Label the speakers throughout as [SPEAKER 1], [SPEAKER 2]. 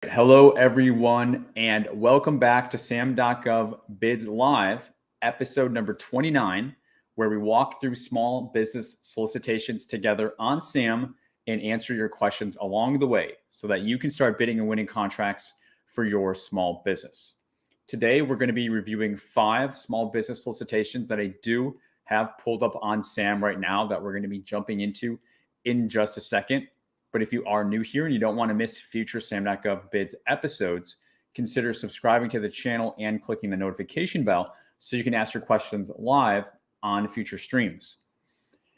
[SPEAKER 1] Hello, everyone, and welcome back to SAM.gov Bids Live, episode number 29, where we walk through small business solicitations together on SAM and answer your questions along the way so that you can start bidding and winning contracts for your small business. Today, we're going to be reviewing 5 small business solicitations that I do have pulled up on SAM right now that we're going to be jumping into in just a second. But if you are new here and you don't want to miss future SAM.gov Bids episodes, consider subscribing to the channel and clicking the notification bell so you can ask your questions live on future streams.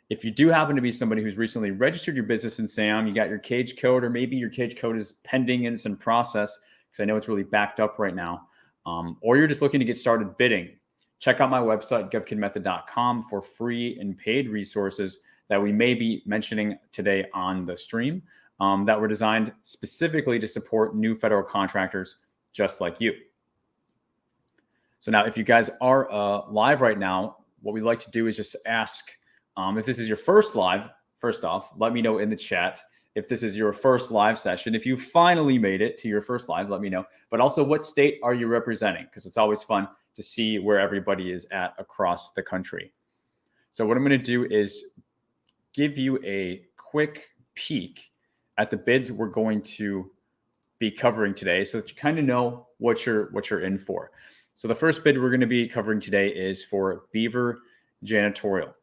[SPEAKER 1] If you do happen to be somebody who's recently registered your business in SAM, you got your cage code, or maybe your cage code is pending and it's in process, because I know it's really backed up right now, or you're just looking to get started bidding, check out my website, govconmethod.com, for free and paid resources that we may be mentioning today on the stream that were designed specifically to support new federal contractors just like you. So now, if you guys are live right now, what we like to do is just ask, if this is your first live, first off, let me know in the chat. If this is your first live session, if you finally made it to your first live, let me know. But also, what state are you representing? Because it's always fun to see where everybody is at across the country. So what I'm going to do is give you a quick peek at the bids we're going to be covering today so that you kind of know what you're in for. So the first bid we're going to be covering today is for Beaver Janitorial.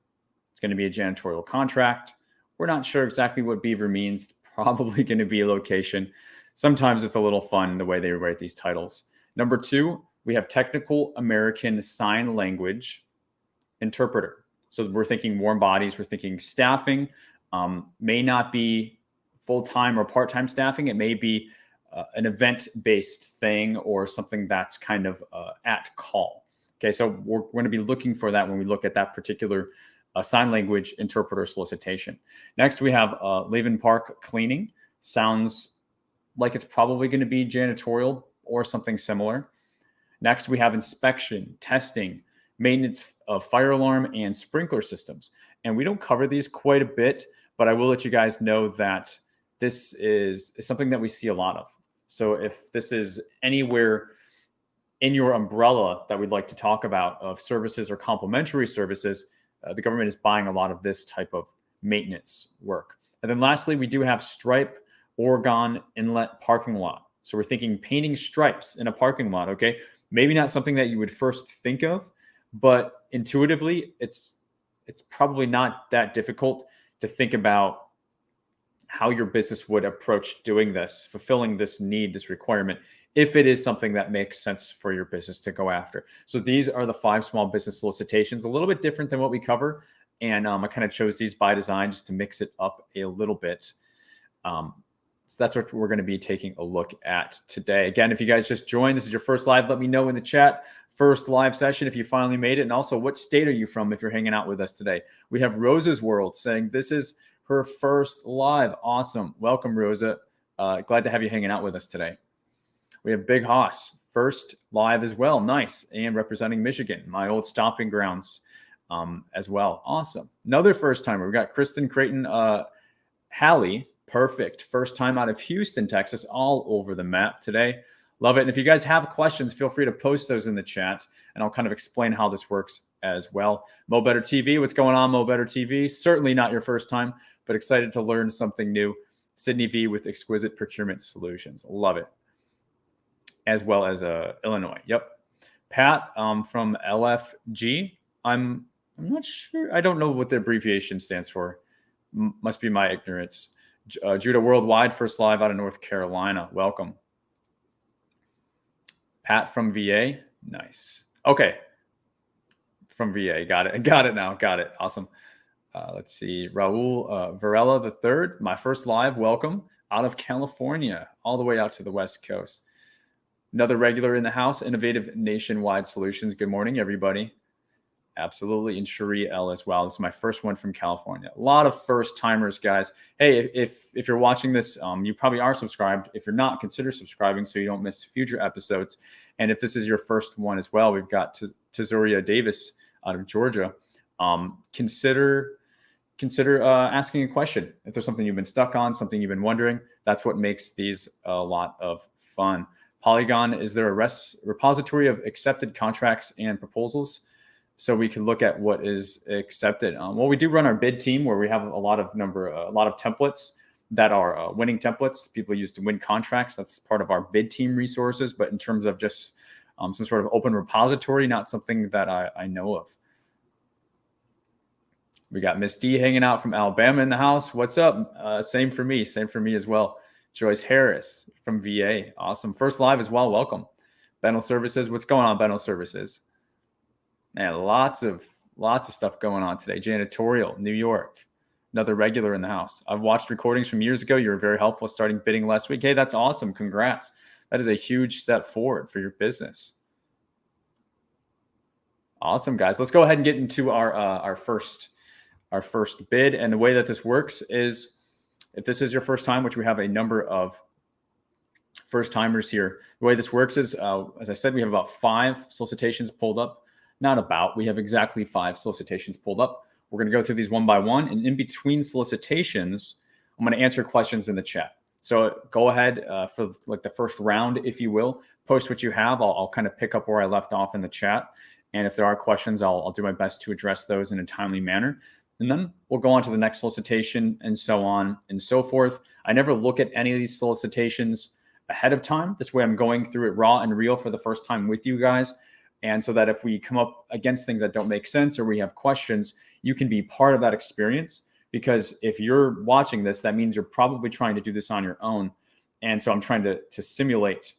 [SPEAKER 1] It's going to be a janitorial contract. We're not sure exactly what Beaver means. It's probably going to be a location. Sometimes it's a little fun the way they write these titles. Number 2, we have Technical American Sign Language Interpreter. So we're thinking warm bodies, we're thinking staffing, may not be full-time or part-time staffing. It may be an event-based thing or something that's kind of at call. Okay, so we're going to be looking for that when we look at that particular sign language interpreter solicitation. Next, we have Levin Park Cleaning. Sounds like it's probably going to be janitorial or something similar. Next, we have inspection, testing, maintenance of fire alarm and sprinkler systems. And we don't cover these quite a bit, but I will let you guys know that this is something that we see a lot of. So if this is anywhere in your umbrella that we'd like to talk about of services or complementary services, the government is buying a lot of this type of maintenance work. And then lastly, we do have Stripe Oregon Inlet Parking Lot. So we're thinking painting stripes in a parking lot, okay? Maybe not something that you would first think of, but intuitively, it's probably not that difficult to think about how your business would approach doing this, fulfilling this need, this requirement, if it is something that makes sense for your business to go after. So these are the 5 small business solicitations, a little bit different than what we cover. And I kind of chose these by design just to mix it up a little bit. So that's what we're going to be taking a look at today. Again, if you guys just joined, this is your first live, let me know in the chat. First live session if you finally made it. And also, what state are you from if you're hanging out with us today? We have Rosa's World saying this is her first live. Awesome. Welcome, Rosa. Glad to have you hanging out with us today. We have Big Hoss, first live as well. Nice. And representing Michigan, my old stomping grounds as well. Awesome. Another first timer. We got Kristen Creighton Hallie. Perfect. First time out of Houston, Texas, all over the map today. Love it. And if you guys have questions, feel free to post those in the chat, and I'll kind of explain how this works as well. Mo Better TV, what's going on, Mo Better TV? Certainly not your first time, but excited to learn something new. Sydney V with Exquisite Procurement Solutions. Love it. As well as Illinois. Yep. Pat from LFG. I'm not sure. I don't know what the abbreviation stands for. Must be my ignorance. Judah Worldwide, first live out of North Carolina. Welcome. Pat from VA. Nice. Okay. From VA. Got it. Got it now. Got it. Awesome. Let's see. Raul Varela III. My first live. Welcome. Out of California. All the way out to the West Coast. Another regular in the house. Innovative Nationwide Solutions. Good morning, everybody. Absolutely. And Cherie L as well. This is my first one from California. A lot of first timers, guys. Hey, if you're watching this, you probably are subscribed. If you're not, consider subscribing so you don't miss future episodes. And if this is your first one as well, we've got Tezoria Davis out of Georgia. Consider asking a question. If there's something you've been stuck on, something you've been wondering, that's what makes these a lot of fun. Polygon, is there a repository of accepted contracts and proposals so we can look at what is accepted? Well, we do run our bid team where we have a lot of templates that are winning templates people use to win contracts. That's part of our bid team resources. But in terms of just some sort of open repository, not something that I know of. We got Miss D hanging out from Alabama in the house. What's up? Same for me as well. Joyce Harris from VA. Awesome. First live as well. Welcome. Bental Services. What's going on, Bental Services? Man, lots of stuff going on today. Janitorial, New York. Another regular in the house. I've watched recordings from years ago. You were very helpful starting bidding last week. Hey, that's awesome. Congrats. That is a huge step forward for your business. Awesome, guys. Let's go ahead and get into our first bid. And the way that this works is, if this is your first time, which we have a number of first timers here, the way this works is, as I said, we have about 5 solicitations pulled up. We have exactly 5 solicitations pulled up. We're going to go through these one by one. And in between solicitations, I'm going to answer questions in the chat. So go ahead for like the first round, if you will, post what you have. I'll kind of pick up where I left off in the chat. And if there are questions, I'll do my best to address those in a timely manner. And then we'll go on to the next solicitation and so on and so forth. I never look at any of these solicitations ahead of time. This way I'm going through it raw and real for the first time with you guys. And so that if we come up against things that don't make sense or we have questions, you can be part of that experience. Because if you're watching this, that means you're probably trying to do this on your own. And so I'm trying to simulate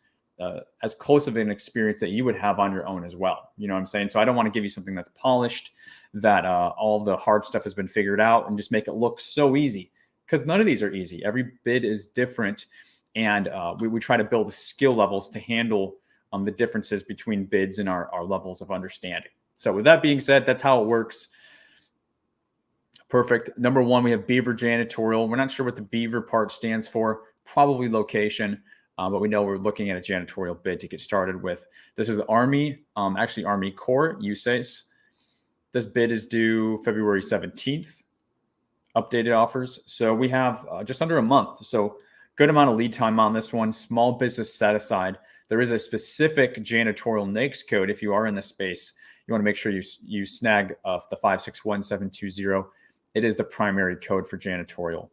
[SPEAKER 1] as close of an experience that you would have on your own as well. You know what I'm saying? So I don't want to give you something that's polished, that all the hard stuff has been figured out, and just make it look so easy, because none of these are easy. Every bid is different. And we try to build skill levels to handle the differences between bids and our levels of understanding. So with that being said, that's how it works. Perfect. Number 1, we have Beaver Janitorial. We're not sure what the Beaver part stands for, probably location. But we know we're looking at a janitorial bid to get started with. This is the Army, actually Army Corps, USACE. This bid is due February 17th. Updated offers. So we have just under a month. So good amount of lead time on this one. Small business set aside. There is a specific janitorial NAICS code. If you are in the space, you want to make sure you snag the 561720. It is the primary code for janitorial.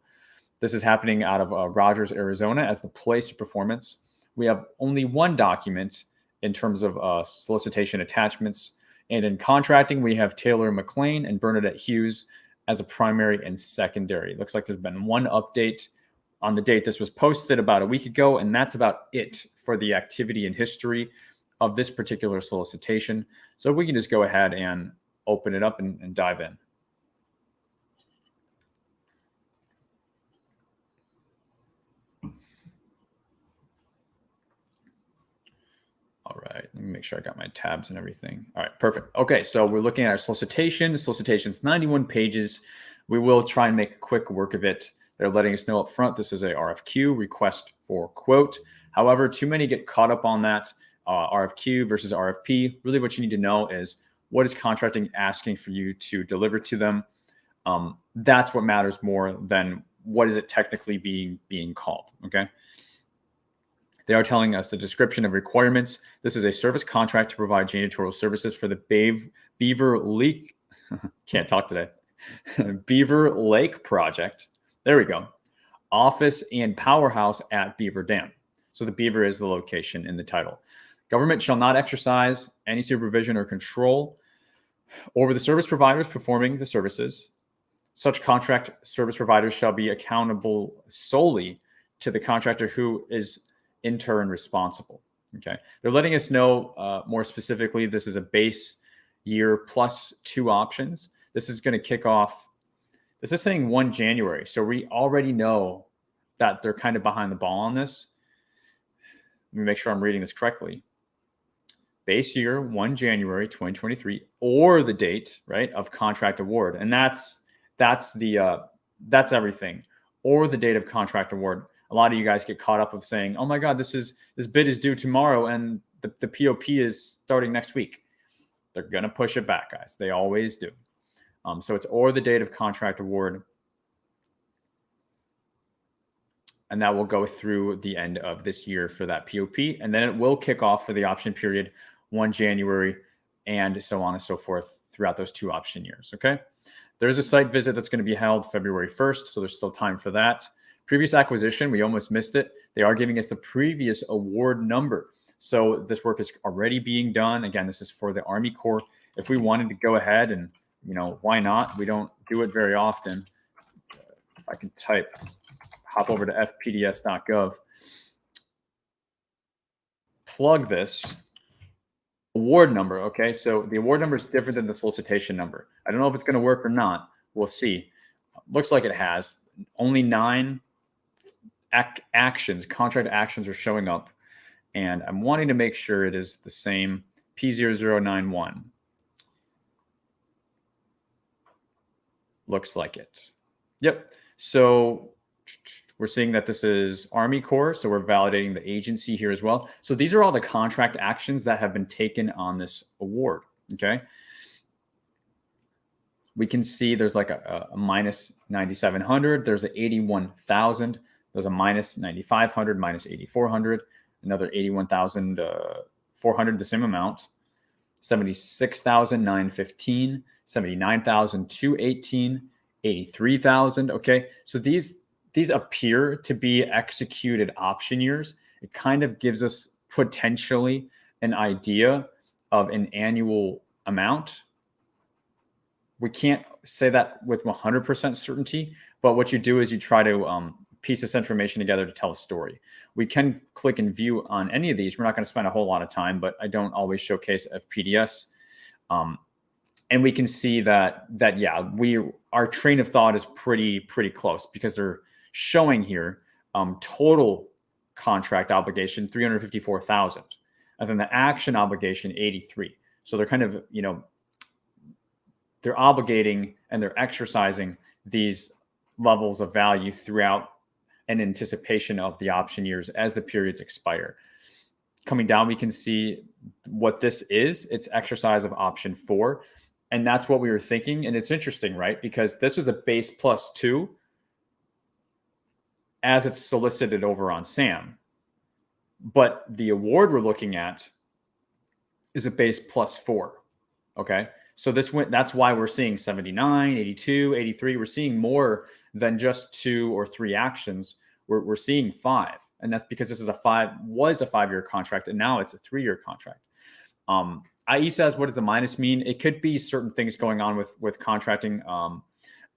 [SPEAKER 1] This is happening out of Rogers, Arizona as the place of performance. We have only one document in terms of solicitation attachments. And in contracting, we have Taylor McLean and Bernadette Hughes as a primary and secondary. Looks like there's been one update on the date this was posted about a week ago, and that's about it for the activity and history of this particular solicitation. So we can just go ahead and open it up and dive in. All right, let me make sure I got my tabs and everything. All right, perfect. Okay, so we're looking at our solicitation. The solicitation's 91 pages. We will try and make quick work of it. They're letting us know up front this is a RFQ, request for quote. However, too many get caught up on that RFQ versus RFP. Really what you need to know is, what is contracting asking for you to deliver to them? That's what matters more than what is it technically being called, okay? They are telling us the description of requirements. This is a service contract to provide janitorial services for the Beaver Lake, can't talk today, Beaver Lake project. There we go. Office and powerhouse at Beaver Dam. So the Beaver is the location in the title. Government shall not exercise any supervision or control over the service providers performing the services. Such contract service providers shall be accountable solely to the contractor who is in turn responsible. Okay. They're letting us know more specifically, this is a base year plus 2 options. This is going to kick off. This is saying 1 January. So we already know that they're kind of behind the ball on this. Let me make sure I'm reading this correctly. Base year, 1 January 2023, or the date, right, of contract award. And that's everything. Or the date of contract award. A lot of you guys get caught up of saying, oh my God, this bid is due tomorrow and the POP is starting next week. They're going to push it back, guys. They always do. So it's or the date of contract award. and that will go through the end of this year for that POP. And then it will kick off for the option period 1 January and so on and so forth throughout those 2 option years. Okay. There's a site visit that's going to be held February 1st. So there's still time for that. Previous acquisition, we almost missed it. They are giving us the previous award number. So this work is already being done. Again, this is for the Army Corps. If we wanted to go ahead and, why not? We don't do it very often. If I can hop over to fpds.gov, plug this award number. Okay, so the award number is different than the solicitation number. I don't know if it's going to work or not. We'll see. Looks like it has. Only 9 contract actions are showing up. And I'm wanting to make sure it is the same P0091. Looks like it. Yep. So we're seeing that this is Army Corps. So we're validating the agency here as well. So these are all the contract actions that have been taken on this award. Okay. We can see there's like a minus 9,700. There's an 81,000. There's a minus 9,500, minus 8,400. Another 81,400, the same amount. 76,915, 79,218, 83,000. Okay, so these appear to be executed option years. It kind of gives us potentially an idea of an annual amount. We can't say that with 100% certainty, but what you do is you try to piece this information together to tell a story. We can click and view on any of these. We're not going to spend a whole lot of time, but I don't always showcase FPDS. And we can see that yeah, our train of thought is pretty close, because they're showing here total contract obligation 354,000, and then the action obligation 83. So they're kind of, they're obligating and they're exercising these levels of value throughout in anticipation of the option years as the periods expire. Coming down, we can see what this is. It's exercise of option 4. And that's what we were thinking. And it's interesting, right? Because this was a base +2 as it's solicited over on SAM. But the award we're looking at is a base +4. Okay. So that's why we're seeing 79, 82, 83. We're seeing more than just 2 or 3 actions. We're seeing 5. And that's because this is was a 5-year contract, and now it's a 3-year contract. IE says, what does the minus mean? It could be certain things going on with contracting. I'm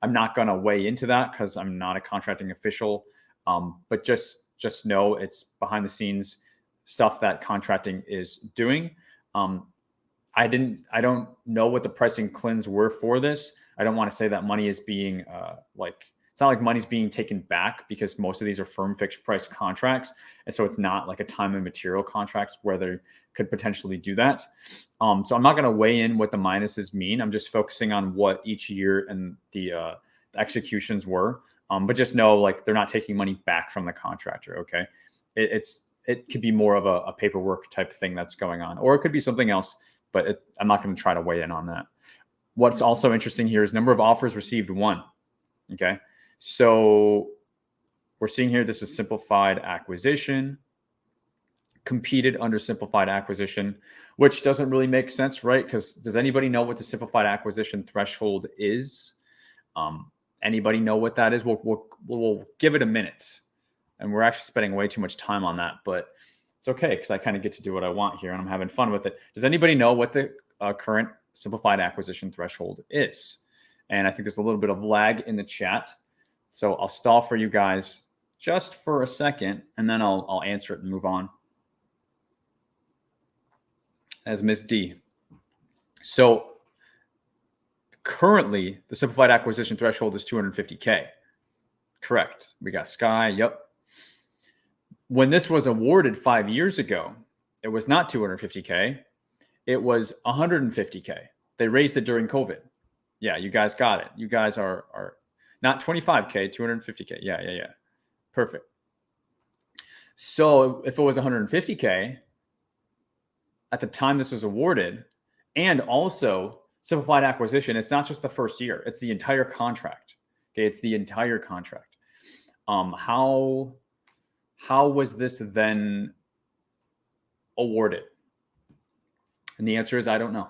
[SPEAKER 1] not going to weigh into that because I'm not a contracting official. But just know it's behind the scenes stuff that contracting is doing. I don't know what the pricing cleanse were for this. I don't want to say that money is being it's not like money's being taken back, because most of these are firm fixed price contracts. And so it's not like a time and material contracts where they could potentially do that. So I'm not going to weigh in what the minuses mean. I'm just focusing on what each year and the executions were. But just know, they're not taking money back from the contractor. Okay. It could be more of a paperwork type thing that's going on, or it could be something else, but I'm not going to try to weigh in on that. What's also interesting here is number of offers received, 1. Okay. So we're seeing here, this is simplified acquisition, competed under simplified acquisition, which doesn't really make sense, right? Because does anybody know what the simplified acquisition threshold is? Anybody know what that is? We'll give it a minute. And we're actually spending way too much time on that, but it's okay, because I kind of get to do what I want here and I'm having fun with it. Does anybody know what the current simplified acquisition threshold is? And I think there's a little bit of lag in the chat. So I'll stall for you guys just for a second, and then I'll answer it and move on. As Ms. D. So currently, the simplified acquisition threshold is 250K. Correct. We got Sky. Yep. When this was awarded 5 years ago, it was not 250K. It was 150K. They raised it during COVID. Yeah, you guys got it. You guys are not 25K, 250K. Yeah. Perfect. So if it was 150K at the time this was awarded, and also simplified acquisition, it's not just the first year, it's the entire contract. Okay, it's the entire contract. How how was this then awarded? And the answer is, I don't know.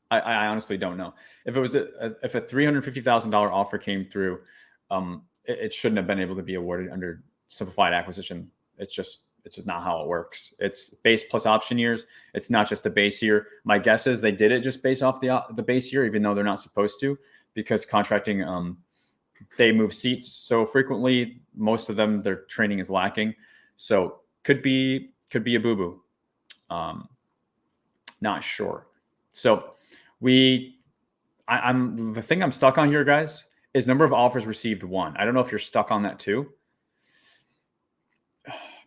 [SPEAKER 1] I honestly don't know. If it was if a $350,000 offer came through, it shouldn't have been able to be awarded under simplified acquisition. It's just not how it works. It's base plus option years. It's not just the base year. My guess is they did it just based off the base year, even though they're not supposed to, because contracting, they move seats so frequently. Most of them, their training is lacking. So could be a boo-boo. Not sure. So I'm the thing I'm stuck on here, guys, is number of offers received 1. I don't know if you're stuck on that too.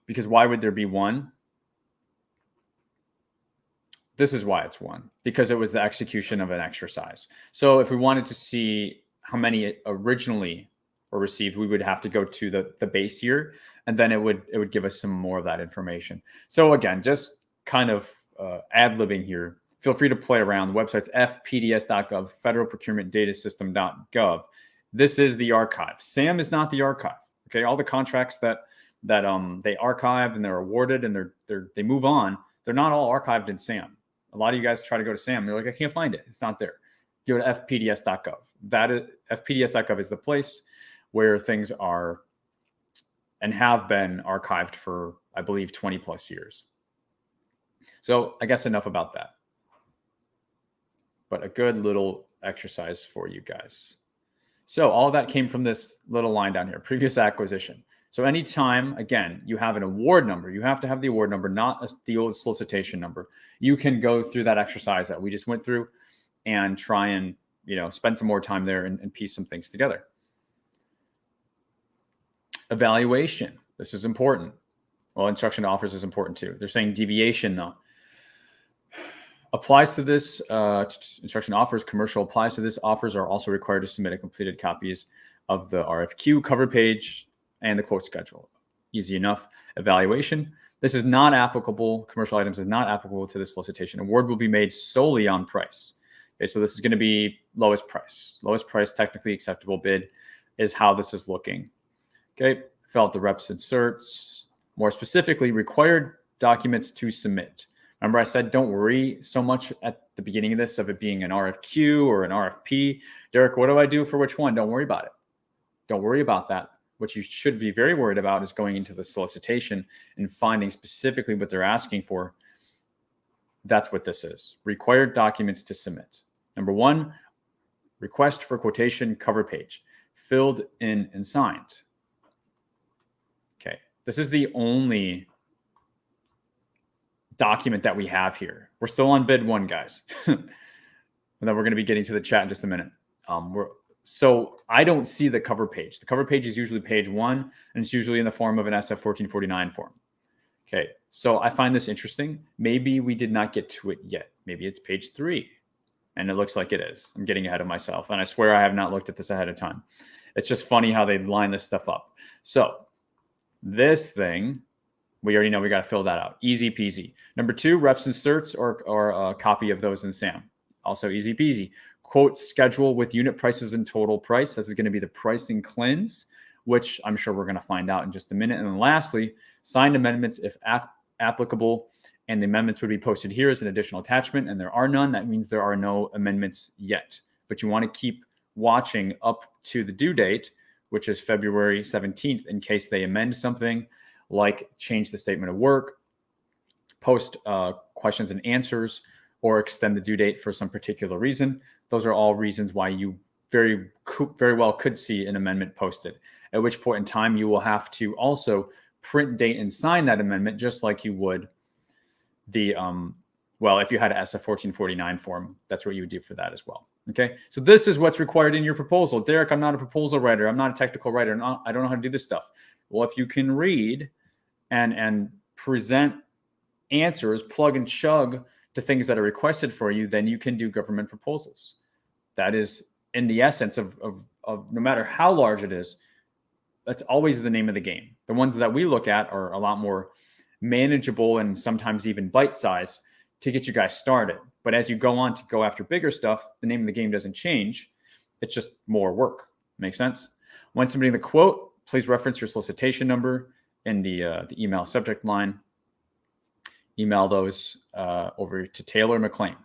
[SPEAKER 1] Because why would there be 1? This is why it's 1, because it was the execution of an exercise. So if we wanted to see how many originally were received, we would have to go to the base year, and then it would give us some more of that information. So again, just kind of ad-libbing here. Feel free to play around. The website's fpds.gov, Federal Procurement Data System.gov. This is the archive. SAM is not the archive. Okay, all the contracts that they archive and they're awarded and they move on, they're not all archived in SAM. A lot of you guys try to go to SAM. They're like, I can't find it. It's not there. Go to fpds.gov. That is fpds.gov is the place where things are and have been archived for, I believe, 20 plus years. So I guess enough about that. But a good little exercise for you guys. So all that came from this little line down here, previous acquisition. So anytime, again, you have an award number, you have to have the award number, not the old solicitation number. You can go through that exercise that we just went through and try and, spend some more time there and piece some things together. Evaluation. This is important. Well, instruction to offers is important too. They're saying deviation though. Applies to this instruction offers, commercial applies to this. Offers are also required to submit a completed copies of the RFQ cover page and the quote schedule. Easy enough. Evaluation. This is not applicable. Commercial items is not applicable to the solicitation. Award will be made solely on price. Okay, so this is going to be lowest price. Lowest price, technically acceptable bid is how this is looking. Okay, fill out the reps inserts. More specifically, required documents to submit. Remember I said don't worry so much at the beginning of this of it being an RFQ or an RFP. Derek, what do I do for which one? Don't worry about it. Don't worry about that. What you should be very worried about is going into the solicitation and finding specifically what they're asking for. That's what this is. Required documents to submit. Number 1, request for quotation cover page, filled in and signed. Okay, this is the only document that we have here. We're still on bid 1, guys. And then we're going to be getting to the chat in just a minute. So I don't see the cover page. The cover page is usually page 1, and it's usually in the form of an SF 1449 form. Okay, so I find this interesting. Maybe we did not get to it yet. Maybe it's page 3, and it looks like it is. I'm getting ahead of myself, and I swear I have not looked at this ahead of time. It's just funny how they line this stuff up. So this thing, we already know we got to fill that out. Easy peasy. Number 2, reps inserts or a copy of those in SAM. Also easy peasy. Quote schedule with unit prices and total price. This is going to be the pricing cleanse, which I'm sure we're going to find out in just a minute. And then lastly, signed amendments if applicable. And the amendments would be posted here as an additional attachment. And there are none. That means there are no amendments yet. But you want to keep watching up to the due date, which is February 17th, in case they amend something like change the statement of work, post questions and answers, or extend the due date for some particular reason. Those are all reasons why you very well could see an amendment posted, at which point in time you will have to also print, date, and sign that amendment just like you would the, well, if you had an SF 1449 form, that's what you would do for that as well. Okay, so this is what's required in your proposal. Derek, I'm not a proposal writer. I'm not a technical writer. I don't know how to do this stuff. Well, if you can read and present answers, plug and chug to things that are requested for you, then you can do government proposals. That is in the essence of no matter how large it is, that's always the name of the game. The ones that we look at are a lot more manageable and sometimes even bite-sized to get you guys started. But as you go on to go after bigger stuff, the name of the game doesn't change. It's just more work. Make sense? When submitting the quote, please reference your solicitation number in the email subject line. Email those over to Taylor McLean.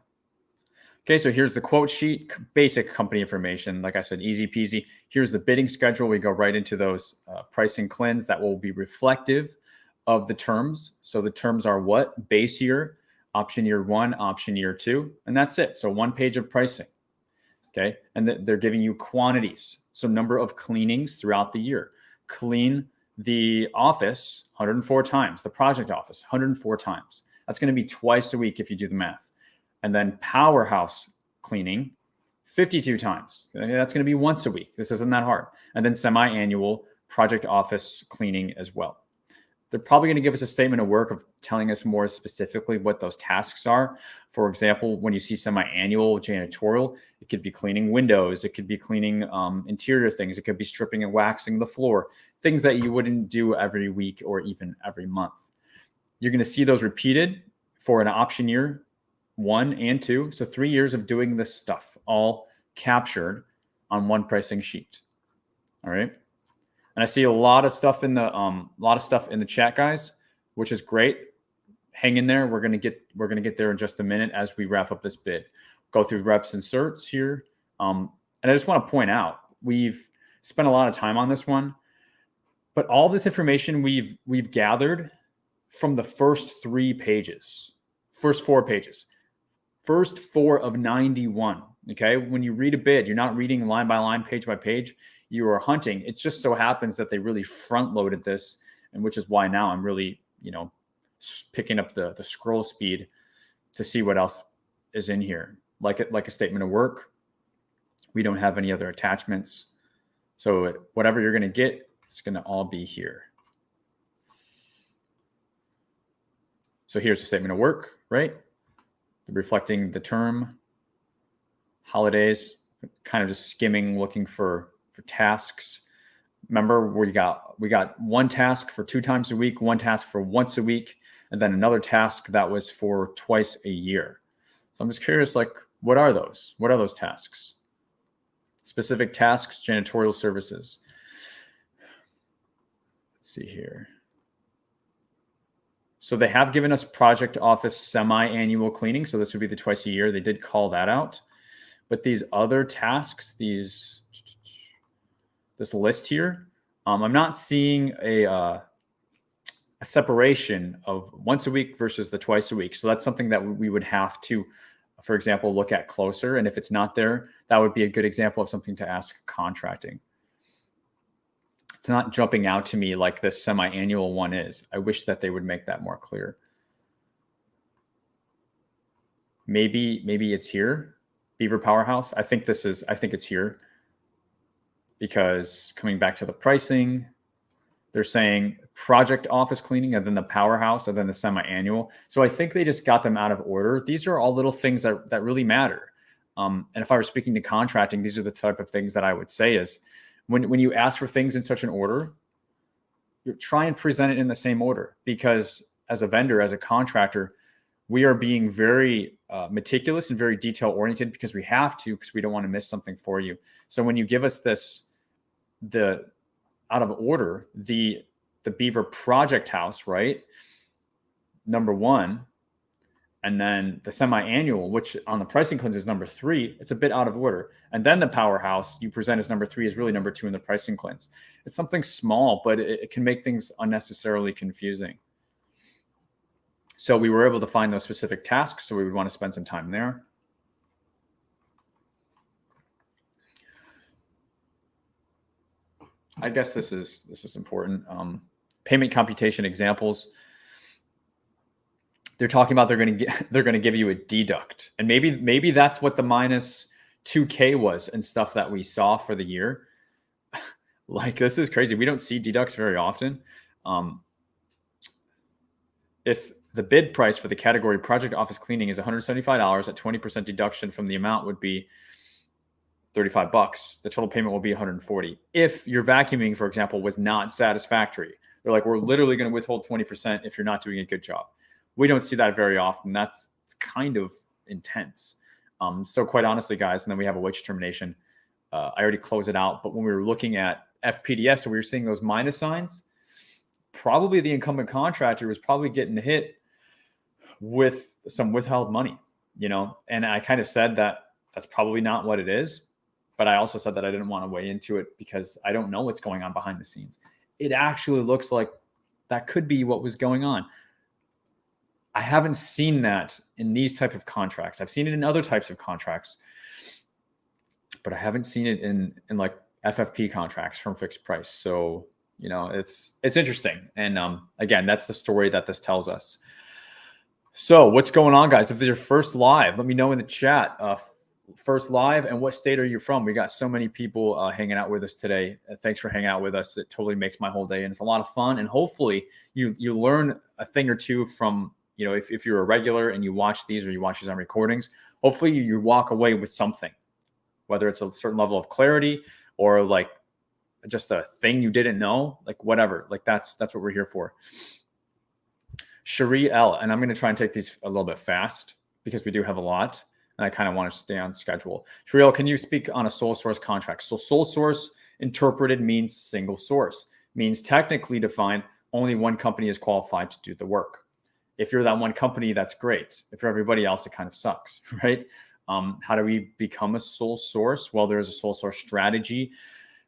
[SPEAKER 1] Okay, so here's the quote sheet, basic company information. Like I said, easy peasy. Here's the bidding schedule. We go right into those pricing cleanse that will be reflective of the terms. So the terms are what? Base year, option year 1, option year 2, and that's it. So 1 page of pricing. Okay, and they're giving you quantities. So number of cleanings throughout the year. Clean the office 104 times, the project office 104 times. That's going to be twice a week if you do the math. And then powerhouse cleaning 52 times. That's going to be once a week. This isn't that hard. And then semi-annual project office cleaning as well. They're probably going to give us a statement of work of telling us more specifically what those tasks are. For example, when you see semi-annual janitorial, it could be cleaning windows. It could be cleaning interior things. It could be stripping and waxing the floor, things that you wouldn't do every week or even every month. You're going to see those repeated for an option year 1 and 2. So 3 years of doing this stuff, all captured on one pricing sheet. All right. And I see a lot of stuff in the chat, guys, which is great. Hang in there. We're gonna get there in just a minute as we wrap up this bid. Go through reps and certs here. And I just want to point out, we've spent a lot of time on this one, but all this information we've gathered from the first 3 pages, first 4 pages, first 4 of 91. Okay, when you read a bid, you're not reading line by line, page by page. You are hunting. It just so happens that they really front loaded this, and which is why now I'm really, picking up the scroll speed to see what else is in here. Like a statement of work. We don't have any other attachments. So whatever you're going to get, it's going to all be here. So here's the statement of work, right? Reflecting the term, holidays, kind of just skimming, looking for tasks. Remember, we got 1 task for 2 times a week, 1 task for once a week, and then another task that was for twice a year. So I'm just curious, like, what are those? What are those tasks? Specific tasks, janitorial services. Let's see here. So they have given us project office semi-annual cleaning. So this would be the twice a year. They did call that out. But these other tasks, this list here, I'm not seeing a separation of once a week versus the twice a week. So that's something that we would have to, for example, look at closer. And if it's not there, that would be a good example of something to ask contracting. It's not jumping out to me like this semi-annual one is. I wish that they would make that more clear. Maybe it's here. Beaver Powerhouse. I think it's here. Because coming back to the pricing, they're saying project office cleaning and then the powerhouse and then the semi-annual. So I think they just got them out of order. These are all little things that really matter. And if I were speaking to contracting, these are the type of things that I would say is when you ask for things in such an order, you try and present it in the same order, because as a vendor, as a contractor, we are being very meticulous and very detail oriented because we have to, because we don't want to miss something for you. So when you give us the out of order, the Beaver Project House, right? Number 1, and then the semi-annual, which on the pricing cleanse is number 3, it's a bit out of order. And then the powerhouse you present as number 3 is really number 2 in the pricing cleanse. It's something small, but it can make things unnecessarily confusing. So we were able to find those specific tasks, so we would want to spend some time there. I guess this is important. Payment computation examples. They're talking about they're going to give you a deduct, and maybe that's what the minus 2K was and stuff that we saw for the year. Like, this is crazy. We don't see deducts very often. If the bid price for the category project office cleaning is $175, at 20% deduction from the amount would be $35. The total payment will be $140. If your vacuuming, for example, was not satisfactory, they're like, we're literally going to withhold 20% if you're not doing a good job. We don't see that very often. It's kind of intense. So quite honestly, guys, and then we have a wage termination. I already closed it out, but when we were looking at FPDS, so we were seeing those minus signs. probably the incumbent contractor was probably getting hit with some withheld money, and I kind of said that that's probably not what it is. But I also said that I didn't want to weigh into it because I don't know what's going on behind the scenes. It actually looks like that could be what was going on. I haven't seen that in these type of contracts. I've seen it in other types of contracts, but I haven't seen it in like FFP contracts from fixed price. So, it's interesting. And again, that's the story that this tells us. So what's going on, guys? If this is your first live, let me know in the chat. First live, and what state are you from? We got so many people hanging out with us today. Thanks for hanging out with us. It totally makes my whole day, and it's a lot of fun. And hopefully you learn a thing or two from, if you're a regular and you watch these or you watch these on recordings, hopefully you walk away with something, whether it's a certain level of clarity or like just a thing you didn't know, like whatever. Like that's what we're here for. Cherie L, and I'm going to try and take these a little bit fast because we do have a lot. And I kind of want to stay on schedule. Shriel, can you speak on a sole source contract? So sole source interpreted means single source, means technically defined, only one company is qualified to do the work. If you're that one company, that's great. If you're everybody else, it kind of sucks, right? How do we become a sole source? Well, there's a sole source strategy,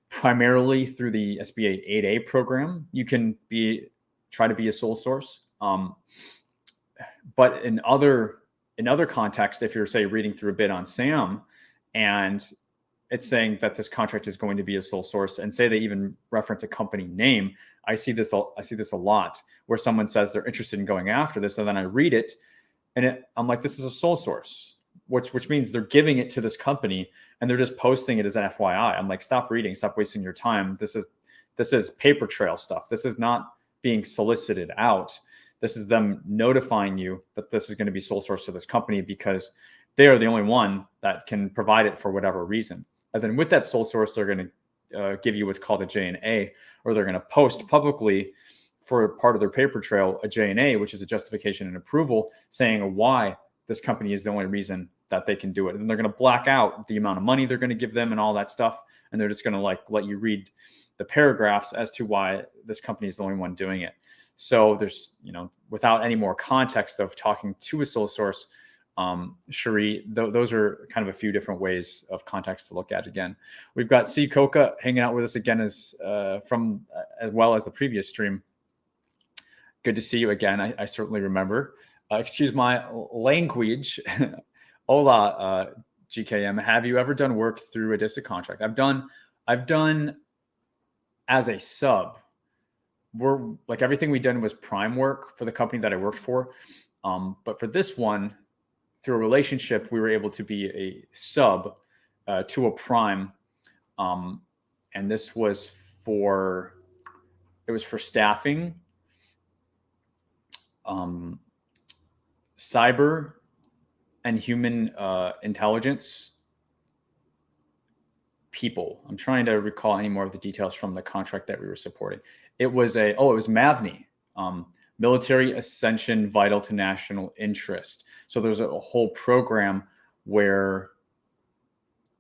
[SPEAKER 1] primarily through the SBA 8A program. You can try to be a sole source. But in other contexts, if you're, say, reading through a bid on SAM and it's saying that this contract is going to be a sole source, and say they even reference a company name, I see this a lot where someone says they're interested in going after this, and then I read it and I'm like, this is a sole source, which means they're giving it to this company and they're just posting it as an FYI. I'm like, stop reading, stop wasting your time. This is paper trail stuff. This is not being solicited out. This is them notifying you that this is going to be sole source to this company because they are the only one that can provide it for whatever reason. And then with that sole source, they're going to give you what's called a J&A, or they're going to post publicly for part of their paper trail a J&A, which is a justification and approval, saying why this company is the only reason that they can do it. And they're going to black out the amount of money they're going to give them and all that stuff. And they're just going to let you read the paragraphs as to why this company is the only one doing it. So there's, without any more context of talking to a sole source, Cherie, those are kind of a few different ways of context to look at. Again, we've got C Coca hanging out with us again as well as the previous stream. Good to see you again. I certainly remember. Excuse my language. Hola, GKM. Have you ever done work through a DISA contract? I've done as a sub. We're like, everything we done was prime work for the company that I worked for. But for this one, through a relationship, we were able to be a sub to a prime. And this was for staffing, cyber and human intelligence people. I'm trying to recall any more of the details from the contract that we were supporting. It was MAVNI, Military Ascension Vital to National Interest. So there's a whole program where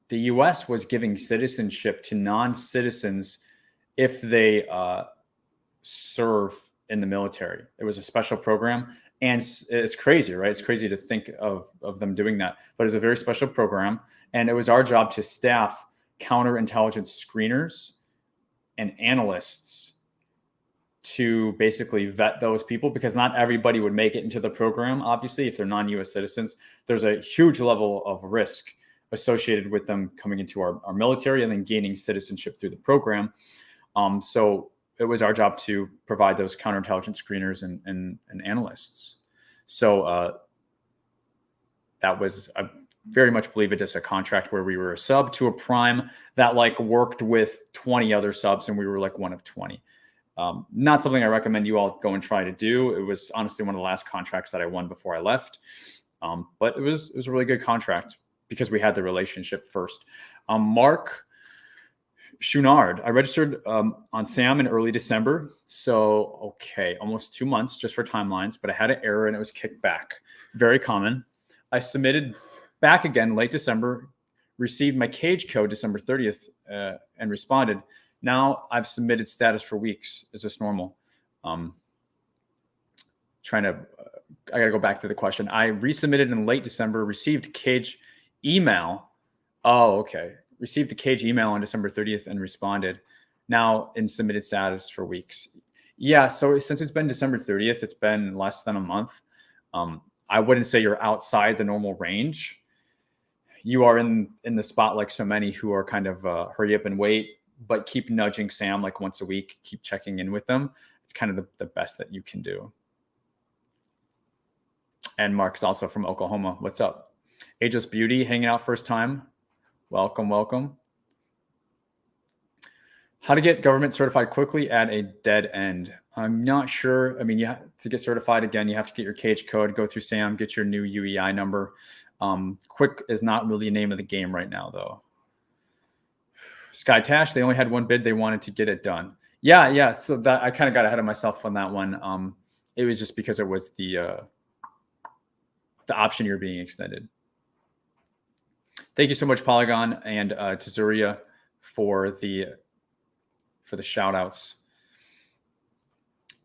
[SPEAKER 1] the U.S. was giving citizenship to non-citizens if they serve in the military. It was a special program, and it's crazy, right? It's crazy to think of them doing that, but it's a very special program, and it was our job to staff counterintelligence screeners and analysts to basically vet those people, because not everybody would make it into the program. Obviously, if they're non-U.S. citizens, there's a huge level of risk associated with them coming into our military and then gaining citizenship through the program. So it was our job to provide those counterintelligence screeners and analysts. So that was, I very much believe it is a contract where we were a sub to a prime that worked with 20 other subs, and we were one of 20. Not something I recommend you all go and try to do. It was honestly one of the last contracts that I won before I left. But it was a really good contract because we had the relationship first. Mark Chouinard, I registered on SAM in early December. So, okay, almost 2 months just for timelines, but I had an error and it was kicked back. Very common. I submitted back again late December, received my cage code December 30th and responded. Now I've submitted status for weeks. Is this normal? I got to go back to the question. I resubmitted in late December, received Cage email. Oh, okay. Received the Cage email on December 30th and responded. Now in submitted status for weeks. Yeah, so since it's been December 30th, it's been less than a month. I wouldn't say you're outside the normal range. You are in the spot like so many who are kind of hurry up and wait, but keep nudging Sam like once a week, keep checking in with them. It's kind of the best that you can do. And Mark is also from Oklahoma. What's up? Ageless Beauty, hanging out first time. Welcome, welcome. How to get government certified quickly at a dead end. I'm not sure. I mean, you have to get certified again. You have to get your Cage code, go through SAM, get your new UEI number. Quick is not really the name of the game right now, though. Sky Tash, they only had one bid. They wanted to get it done. Yeah. So that I kind of got ahead of myself on that one. It was just because it was the option year being extended. Thank you so much, Polygon and Tezuria, for the shout outs.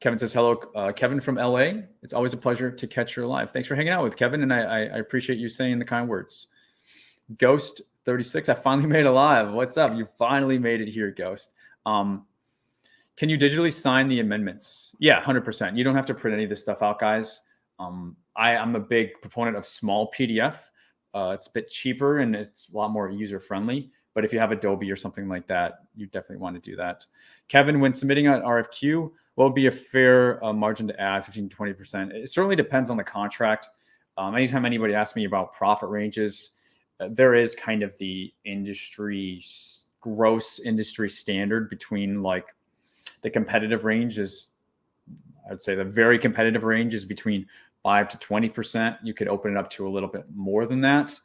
[SPEAKER 1] Kevin says, hello, Kevin from LA. It's always a pleasure to catch your live. Thanks for hanging out with Kevin. And I appreciate you saying the kind words. Ghost 36, I finally made it live. What's up? You finally made it here, Ghost. Can you digitally sign the amendments? Yeah, 100%. You don't have to print any of this stuff out, guys. I'm a big proponent of small PDF. It's a bit cheaper and it's a lot more user-friendly. But if you have Adobe or something like that, you definitely want to do that. Kevin, when submitting an RFQ, what would be a fair margin to add, 15 to 20%? It certainly depends on the contract. Anytime anybody asks me about profit ranges, there is kind of the gross industry standard between like the competitive range is, I would say the very competitive range is between 5 to 20%. You could open it up to a little bit more than that.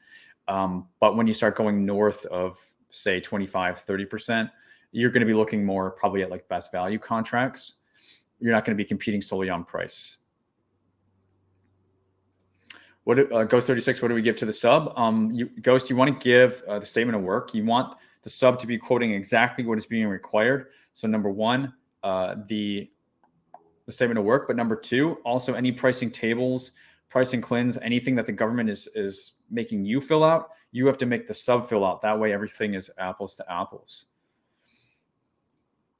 [SPEAKER 1] But when you start going north of, say, 25, 30%, you're going to be looking more probably at like best value contracts. You're not going to be competing solely on price. Ghost 36, what do we give to the sub? Ghost, you want to give the statement of work. You want the sub to be quoting exactly what is being required. So number one, the statement of work, but number two, also any pricing tables, pricing cleanse, anything that the government is making you fill out, you have to make the sub fill out. That way everything is apples to apples.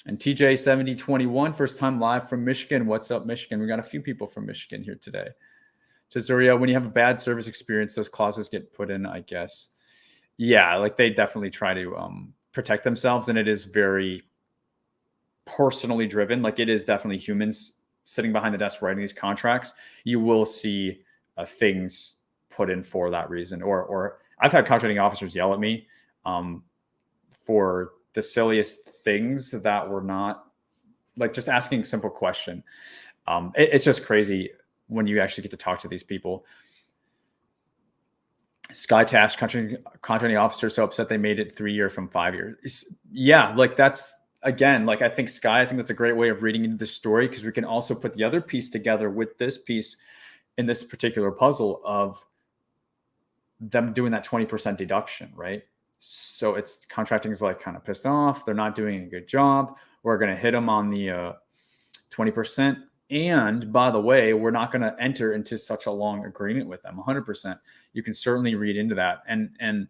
[SPEAKER 1] And TJ7021, first time live from Michigan. What's up, Michigan? We got a few people from Michigan here today. Tezuria, when you have a bad service experience, those clauses get put in, I guess. Yeah, like they definitely try to protect themselves, and it is very personally driven. Like it is definitely humans sitting behind the desk writing these contracts. You will see things put in for that reason. Or I've had contracting officers yell at me for the silliest things that were not, like just asking a simple question. It's just crazy when you actually get to talk to these people. Sky Tash, contracting officer, so upset they made it 3 year from 5 years. Yeah, like that's, again, like I think that's a great way of reading into the story, because we can also put the other piece together with this piece in this particular puzzle of them doing that 20% deduction, right? So it's contracting is like kind of pissed off. They're not doing a good job. We're going to hit them on the 20%. And by the way, we're not going to enter into such a long agreement with them. 100%. You can certainly read into that. And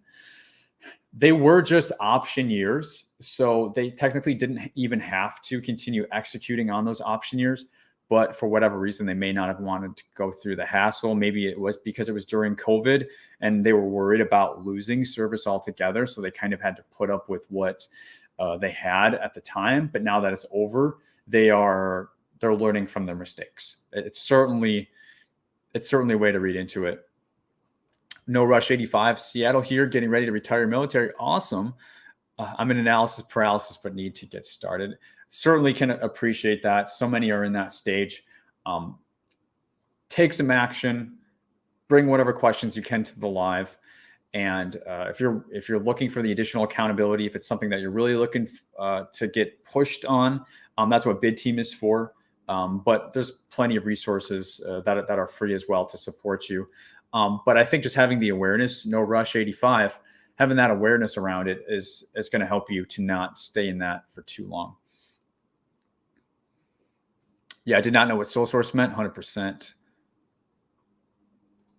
[SPEAKER 1] they were just option years. So they technically didn't even have to continue executing on those option years. But for whatever reason, they may not have wanted to go through the hassle. Maybe it was because it was during COVID and they were worried about losing service altogether. So they kind of had to put up with what they had at the time. But now that it's over, they're learning from their mistakes. It's certainly a way to read into it. No Rush 85, Seattle here, getting ready to retire military. Awesome. I'm in analysis paralysis, but need to get started. Certainly can appreciate that. So many are in that stage. Take some action, bring whatever questions you can to the live. And if you're looking for the additional accountability, if it's something that you're really looking to get pushed on, that's what Bid Team is for. But there's plenty of resources that are free as well to support you. But I think just having the awareness, No Rush 85, having that awareness around it is going to help you to not stay in that for too long. Yeah, I did not know what sole source meant. 100%.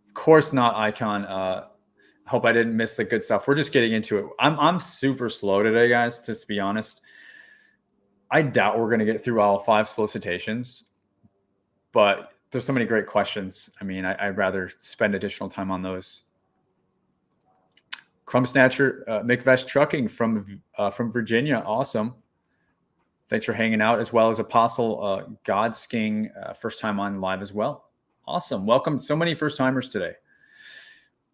[SPEAKER 1] Of course not, Icon. Hope I didn't miss the good stuff. We're just getting into it. I'm super slow today, guys, just to be honest. I doubt we're going to get through all 5 solicitations, but there's so many great questions. I mean, I'd rather spend additional time on those. Crumb Snatcher, McVesh Trucking from Virginia. Awesome. Thanks for hanging out, as well as Apostle Godsking, first time on live as well. Awesome. Welcome. So many first timers today.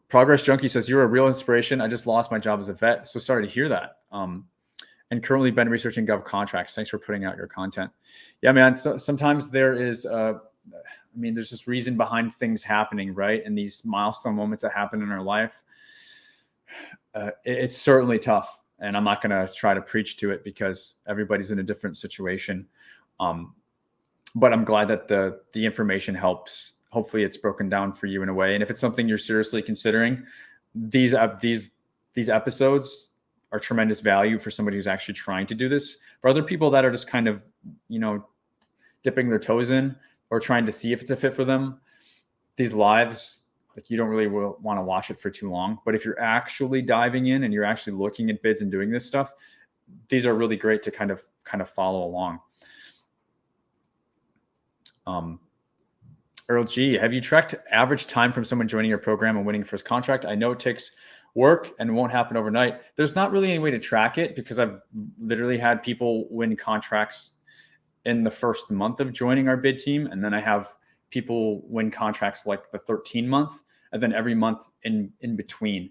[SPEAKER 1] Progress Junkie says, you're a real inspiration. I just lost my job as a vet. So sorry to hear that. And currently been researching Gov contracts. Thanks for putting out your content. Yeah, man. So sometimes there is, there's just reason behind things happening, right? And these milestone moments that happen in our life. It's certainly tough. And I'm not going to try to preach to it because everybody's in a different situation. But I'm glad that the information helps. Hopefully it's broken down for you in a way. And if it's something you're seriously considering, these episodes are tremendous value for somebody who's actually trying to do this. For other people that are just kind of, dipping their toes in or trying to see if it's a fit for them, these lives, like, you don't really want to watch it for too long. But if you're actually diving in and you're actually looking at bids and doing this stuff, these are really great to kind of follow along. Earl G, have you tracked average time from someone joining your program and winning first contract? I know it takes work and won't happen overnight. There's not really any way to track it because I've literally had people win contracts in the first month of joining our bid team. And then I have people win contracts like the 13th month, and then every month in between.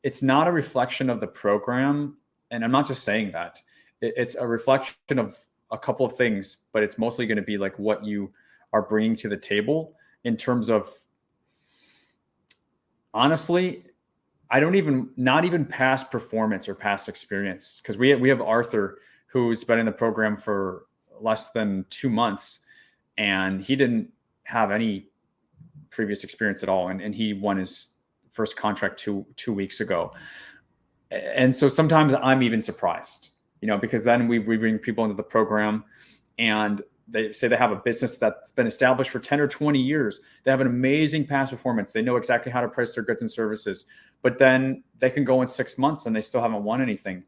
[SPEAKER 1] It's not a reflection of the program. And I'm not just saying that. It's a reflection of a couple of things, but it's mostly going to be like what you are bringing to the table in terms of, honestly, not even past performance or past experience. Because we have Arthur, who's been in the program for less than 2 months, and he didn't have any previous experience at all. And he won his first contract two weeks ago. And so sometimes I'm even surprised, because then we bring people into the program and they say they have a business that's been established for 10 or 20 years. They have an amazing past performance. They know exactly how to price their goods and services, but then they can go in 6 months and they still haven't won anything.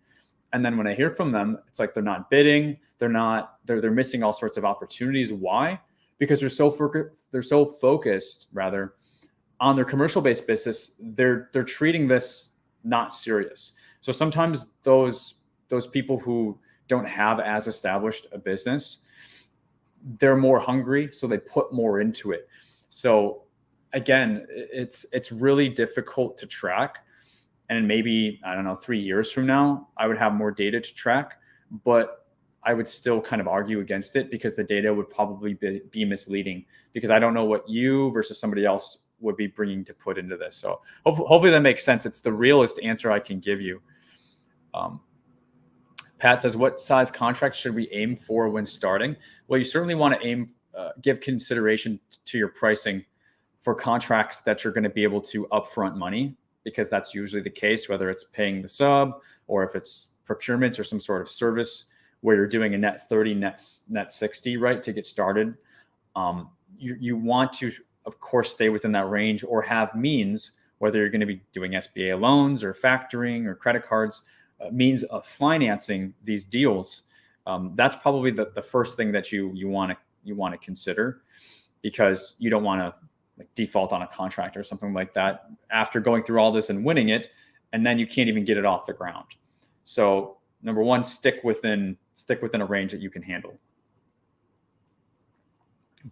[SPEAKER 1] And then when I hear from them, it's like they're not bidding. They're missing all sorts of opportunities. Why? Because they're so focused rather on their commercial-based business. They're treating this not serious. So sometimes those people who don't have as established a business, they're more hungry, so they put more into it. So again, it's really difficult to track. And maybe, 3 years from now, I would have more data to track, but I would still kind of argue against it because the data would probably be misleading, because I don't know what you versus somebody else would be bringing to put into this. So hopefully that makes sense. It's the realest answer I can give you. Pat says, what size contract should we aim for when starting? Well, you certainly want to give consideration to your pricing for contracts that you're going to be able to upfront money, because that's usually the case, whether it's paying the sub or if it's procurements or some sort of service where you're doing a net 30, net 60, right, to get started. You want to, of course, stay within that range or have means, whether you're going to be doing SBA loans or factoring or credit cards, means of financing these deals. That's probably the first thing that you want to consider, because you don't want to default on a contract or something like that after going through all this and winning it, and then you can't even get it off the ground. So number one, stick within a range that you can handle.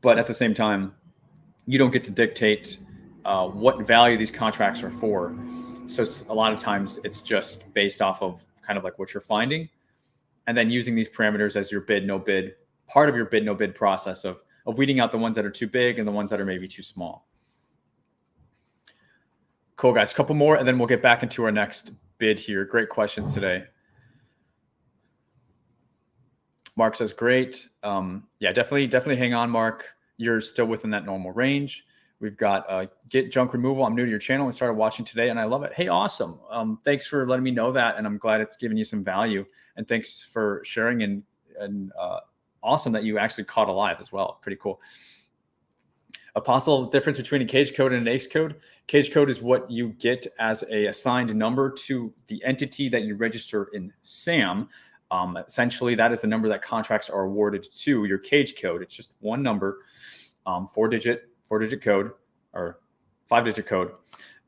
[SPEAKER 1] But at the same time, you don't get to dictate what value these contracts are for. So a lot of times it's just based off of kind of like what you're finding, and then using these parameters as your bid, no bid, part of your bid, no bid process of weeding out the ones that are too big and the ones that are maybe too small. Cool, guys. A couple more, and then we'll get back into our next bid here. Great questions today. Mark says, great. Yeah, definitely hang on, Mark. You're still within that normal range. We've got Get Junk Removal. I'm new to your channel and started watching today, and I love it. Hey, awesome. Thanks for letting me know that, and I'm glad it's given you some value. And thanks for sharing and awesome that you actually caught alive as well. Pretty cool. A possible difference between a cage code and an ACE code. Cage code is what you get as a assigned number to the entity that you register in SAM. Essentially, that is the number that contracts are awarded to. Your cage code, it's just one number, four-digit code or 5-digit code.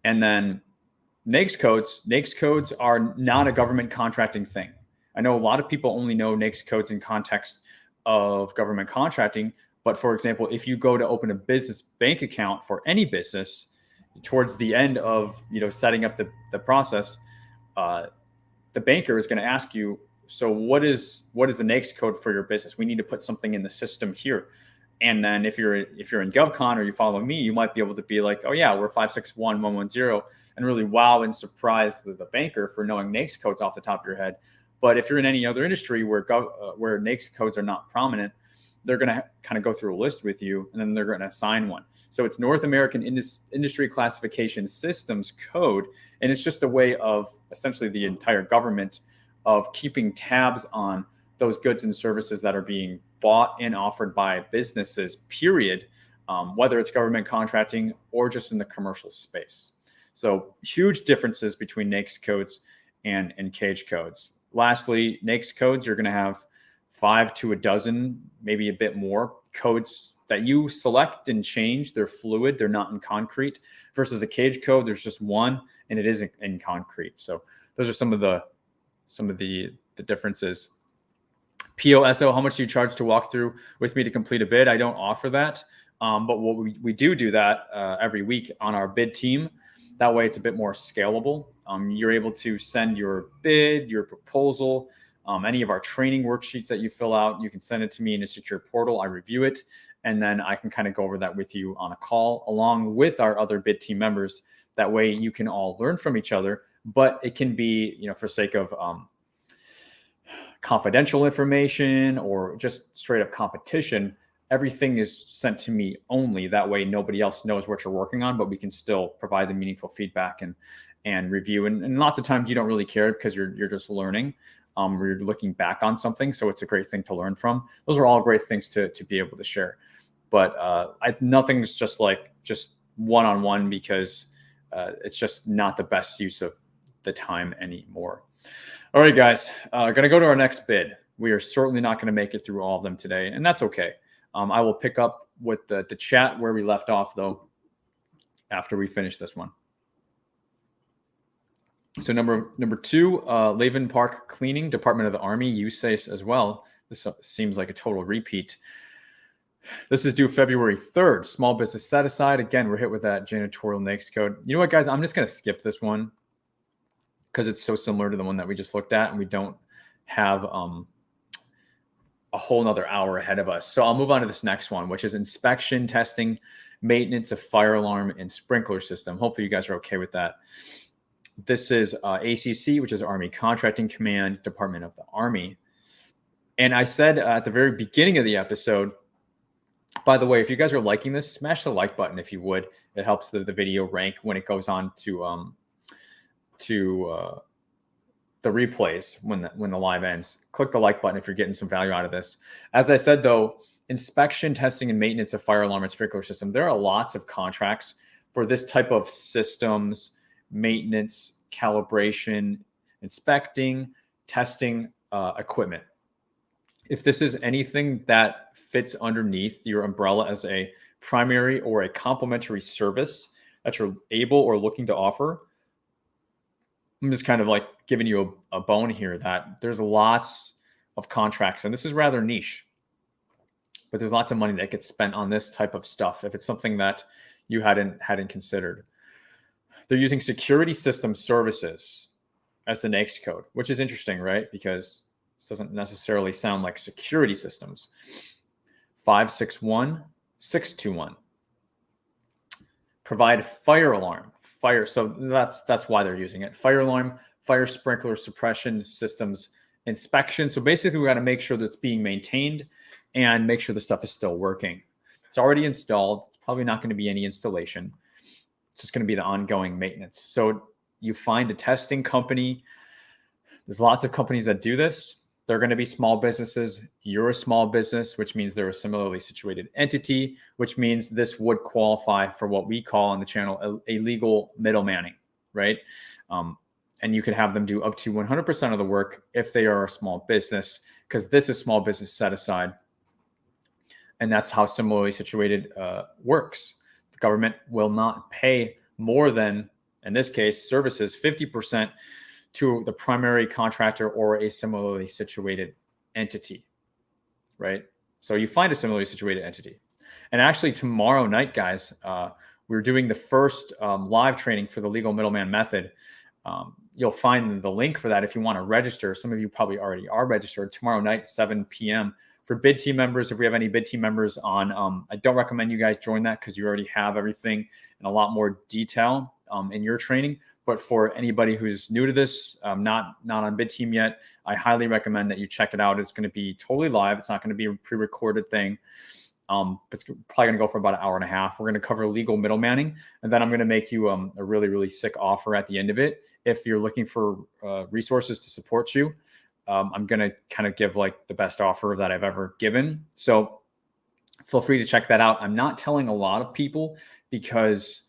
[SPEAKER 1] And then NAICS codes are not a government contracting thing. I know a lot of people only know NAICS codes in context of government contracting. But for example, if you go to open a business bank account for any business, towards the end of setting up the process, the banker is going to ask you, so what is the NAICS code for your business? We need to put something in the system here. And then if you're in GovCon or you follow me, you might be able to be like, oh yeah, we're 561110, and really wow and surprise the banker for knowing NAICS codes off the top of your head. But if you're in any other industry where NAICS codes are not prominent, they're going to kind of go through a list with you, and then they're going to assign one. So it's North American Industry Classification Systems Code, and it's just a way of essentially the entire government of keeping tabs on those goods and services that are being bought and offered by businesses, period, whether it's government contracting or just in the commercial space. So huge differences between NAICS codes and cage codes. Lastly, NAICS codes, you're going to have 5 to a dozen, maybe a bit more codes that you select and change. They're fluid, they're not in concrete. Versus a cage code, there's just one, and it is in concrete. So those are some of the differences. POSO, how much do you charge to walk through with me to complete a bid? I don't offer that, but what we do that every week on our bid team. That way, it's a bit more scalable. You're able to send your bid, your proposal, any of our training worksheets that you fill out, you can send it to me in a secure portal. I review it, and then I can kind of go over that with you on a call along with our other bid team members. That way you can all learn from each other, but it can be, for sake of confidential information or just straight up competition. Everything is sent to me only. That way nobody else knows what you're working on, but we can still provide the meaningful feedback and review. And lots of times you don't really care because you're just learning. You're looking back on something, so it's a great thing to learn from. Those are all great things to be able to share. But nothing's just one-on-one because it's just not the best use of the time anymore. All right, guys, going to go to our next bid. We are certainly not going to make it through all of them today, and that's okay. I will pick up with the chat where we left off, though, after we finish this one. So number 2, Laven Park Cleaning, Department of the Army, USACE as well. This seems like a total repeat. This is due February 3rd. Small business set aside. Again, we're hit with that janitorial NAICS code. You know what, guys? I'm just going to skip this one because it's so similar to the one that we just looked at, and we don't have a whole nother hour ahead of us. So I'll move on to this next one, which is inspection, testing, maintenance of fire alarm and sprinkler system. Hopefully you guys are okay with that. This is ACC, which is Army Contracting Command, Department of the Army. And I said at the very beginning of the episode, by the way, if you guys are liking this, smash the like button if you would. It helps the video rank when it goes on to the replays when the live ends. Click the like button if you're getting some value out of this. As I said, though, inspection, testing, and maintenance of fire alarm and sprinkler system. There are lots of contracts for this type of systems, maintenance, calibration, inspecting, testing equipment. If this is anything that fits underneath your umbrella as a primary or a complementary service that you're able or looking to offer, I'm just kind of like giving you a bone here that there's lots of contracts, and this is rather niche, but there's lots of money that gets spent on this type of stuff if it's something that you hadn't considered. They're using security system services as the NAICS code, which is interesting, right? Because this doesn't necessarily sound like security systems. 561621. Provide fire alarm. So that's why they're using it. Fire alarm, fire sprinkler suppression systems inspection. So basically we got to make sure that it's being maintained and make sure the stuff is still working. It's already installed. It's probably not going to be any installation. It's just going to be the ongoing maintenance. So you find a testing company. There's lots of companies that do this. They're going to be small businesses. You're a small business, which means they're a similarly situated entity, which means this would qualify for what we call on the channel a legal middlemaning, right? And you could have them do up to 100% of the work if they are a small business, because this is small business set aside. And that's how similarly situated works. The government will not pay more than, in this case, services 50% to the primary contractor or a similarly situated entity, right? So you find a similarly situated entity. And actually tomorrow night, guys, we're doing the first live training for the legal middleman method. You'll find the link for that if you want to register. Some of you probably already are registered. Tomorrow night, 7 p.m. For bid team members, if we have any bid team members on, I don't recommend you guys join that because you already have everything in a lot more detail in your training. But for anybody who's new to this, not on bid team yet, I highly recommend that you check it out. It's going to be totally live. It's not going to be a pre-recorded thing. But it's probably going to go for about an hour and a half. We're going to cover legal middlemaning, and then I'm going to make you a really, really sick offer at the end of it. If you're looking for resources to support you, I'm going to kind of give like the best offer that I've ever given. So feel free to check that out. I'm not telling a lot of people because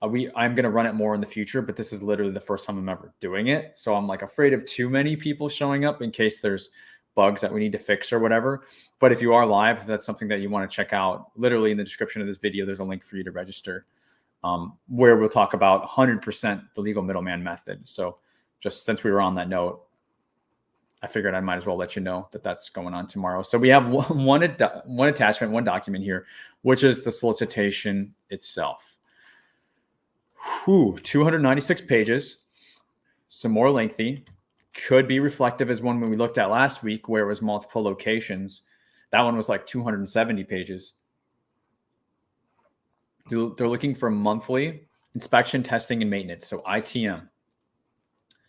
[SPEAKER 1] I'm going to run it more in the future, but this is literally the first time I'm ever doing it. So I'm like afraid of too many people showing up in case there's bugs that we need to fix or whatever. But if you are live, if that's something that you want to check out, literally in the description of this video, there's a link for you to register where we'll talk about 100% the legal middleman method. So just since we were on that note, I figured I might as well let you know that that's going on tomorrow. So we have one attachment, one document here, which is the solicitation itself. 296 pages, some more lengthy. Could be reflective as one when we looked at last week where it was multiple locations. That one was like 270 pages. They're looking for monthly inspection, testing, and maintenance. So ITM.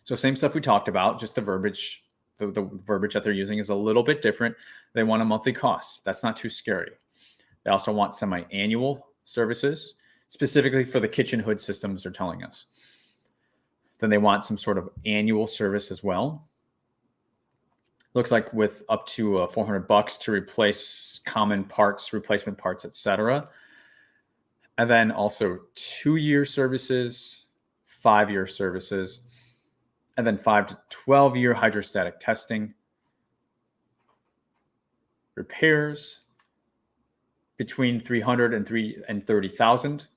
[SPEAKER 1] So same stuff we talked about, just the verbiage. The verbiage that they're using is a little bit different. They want a monthly cost. That's not too scary. They also want semi-annual services, specifically for the kitchen hood systems they're telling us. Then they want some sort of annual service as well. Looks like with up to $400 to replace common parts, replacement parts, etc. And then also 2-year services, 5-year services, and then 5 to 12-year hydrostatic testing, repairs between 300 and 30,000.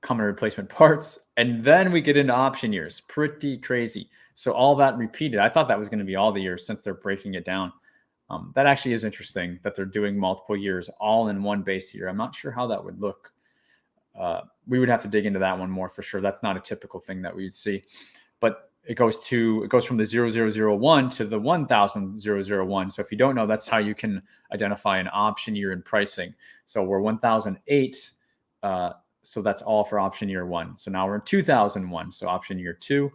[SPEAKER 1] Common replacement parts, and then we get into option years. Pretty crazy. So all that repeated. I thought that was going to be all the years since they're breaking it down. That actually is interesting that they're doing multiple years all in one base year. I'm not sure how that would look. We would have to dig into that one more for sure. That's not a typical thing that we'd see, but it goes from the 0001 to the 1000,001. So if you don't know, that's how you can identify an option year in pricing. So we're 1008. So that's all for option year 1. So now we're in 2001. So option year 2,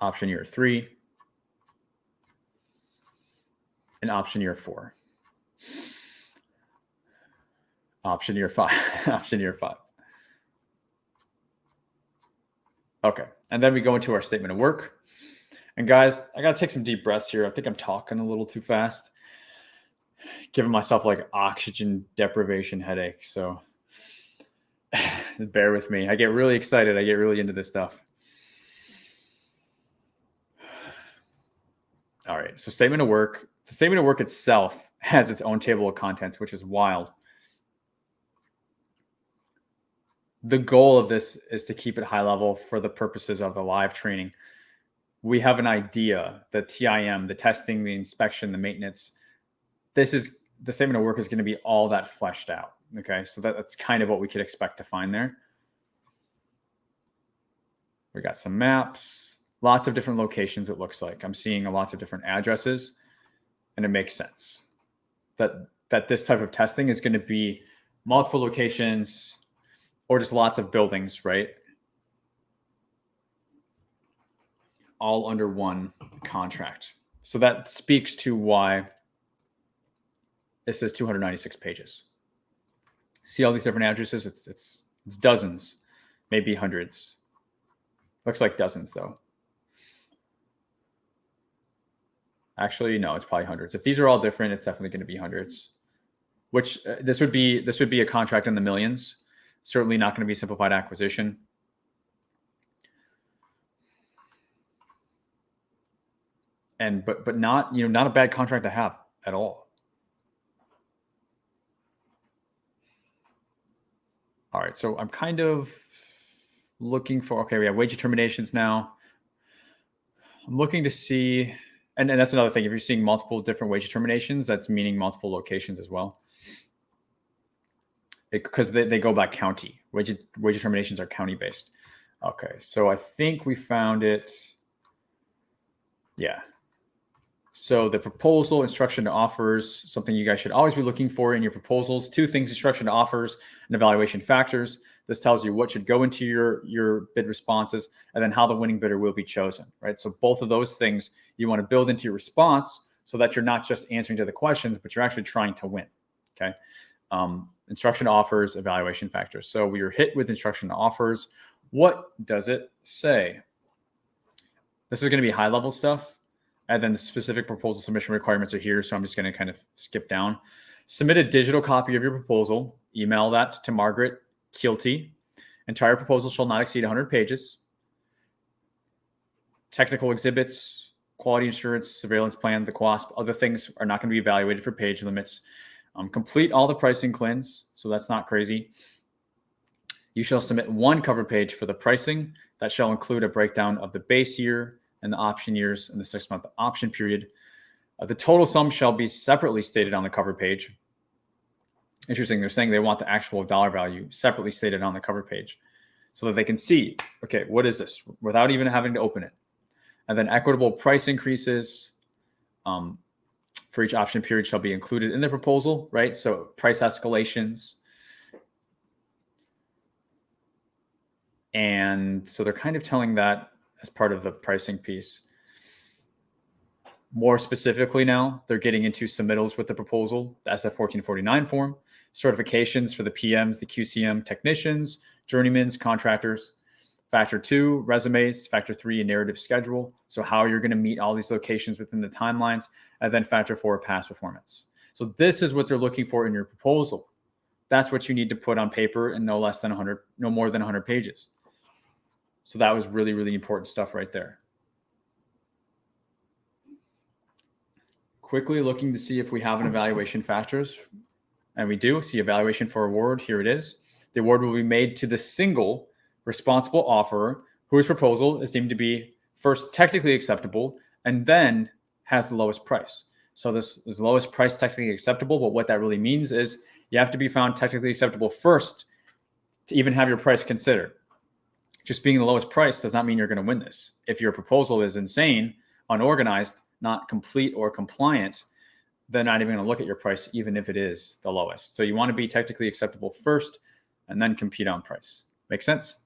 [SPEAKER 1] option year 3, and option year 4, option year 5, option year 5. Okay. And then we go into our statement of work. And guys, I got to take some deep breaths here. I think I'm talking a little too fast. Giving myself like oxygen deprivation headache. So bear with me. I get really excited. I get really into this stuff. All right. So statement of work. The statement of work itself has its own table of contents, which is wild. The goal of this is to keep it high level for the purposes of the live training. We have an idea, the TIM, the testing, the inspection, the maintenance. The statement of work is going to be all that fleshed out. Okay. So that's kind of what we could expect to find there. We got some maps, lots of different locations. It looks like I'm seeing lots of different addresses, and it makes sense that this type of testing is going to be multiple locations or just lots of buildings, right? All under one contract. So that speaks to why this is 296 pages. See all these different addresses? It's dozens, maybe hundreds. Looks like dozens though. Actually, no, it's probably hundreds. If these are all different, it's definitely going to be hundreds. Which this would be a contract in the millions. Certainly not going to be simplified acquisition. And but not, not a bad contract to have at all. All right, so I'm kind of looking for, okay, we have wage determinations now. I'm looking to see, and that's another thing. If you're seeing multiple different wage determinations, that's meaning multiple locations as well. Because they go by county. Wage determinations are county based. Okay, so I think we found it. Yeah. So the proposal, instruction to offers, something you guys should always be looking for in your proposals. Two things: instruction to offers and evaluation factors. This tells you what should go into your bid responses, and then how the winning bidder will be chosen, right? So both of those things you want to build into your response so that you're not just answering to the questions, but you're actually trying to win, okay? Instruction to offers, evaluation factors. So we are hit with instruction to offers. What does it say? This is going to be high level stuff. And then the specific proposal submission requirements are here. So I'm just going to kind of skip down. Submit a digital copy of your proposal. Email that to Margaret Keelty. Entire proposal shall not exceed 100 pages. Technical exhibits, quality assurance, surveillance plan, the QASP, other things are not going to be evaluated for page limits. Complete all the pricing cleanse. So that's not crazy. You shall submit one cover page for the pricing that shall include a breakdown of the base year and the option years and the 6-month option period. The total sum shall be separately stated on the cover page. Interesting. They're saying they want the actual dollar value separately stated on the cover page so that they can see, okay, what is this, without even having to open it. And then equitable price increases for each option period shall be included in the proposal, right? So price escalations. And so they're kind of telling that as part of the pricing piece. More specifically now, they're getting into submittals with the proposal, the SF-1449 form, certifications for the PMs, the QCM technicians, journeymans, contractors. Factor 2, resumes. Factor 3, a narrative schedule. So how you're going to meet all these locations within the timelines. And then Factor 4, past performance. So this is what they're looking for in your proposal. That's what you need to put on paper in no more than 100 pages. So that was really, really important stuff right there. Quickly looking to see if we have an evaluation factors. And we do see evaluation for award. Here it is. The award will be made to the single responsible offerer whose proposal is deemed to be first technically acceptable and then has the lowest price. So this is the lowest price technically acceptable, but what that really means is you have to be found technically acceptable first to even have your price considered. Just being the lowest price does not mean you're going to win this. If your proposal is insane, unorganized, not complete or compliant, they're not even going to look at your price, even if it is the lowest. So you want to be technically acceptable first and then compete on price. Make sense?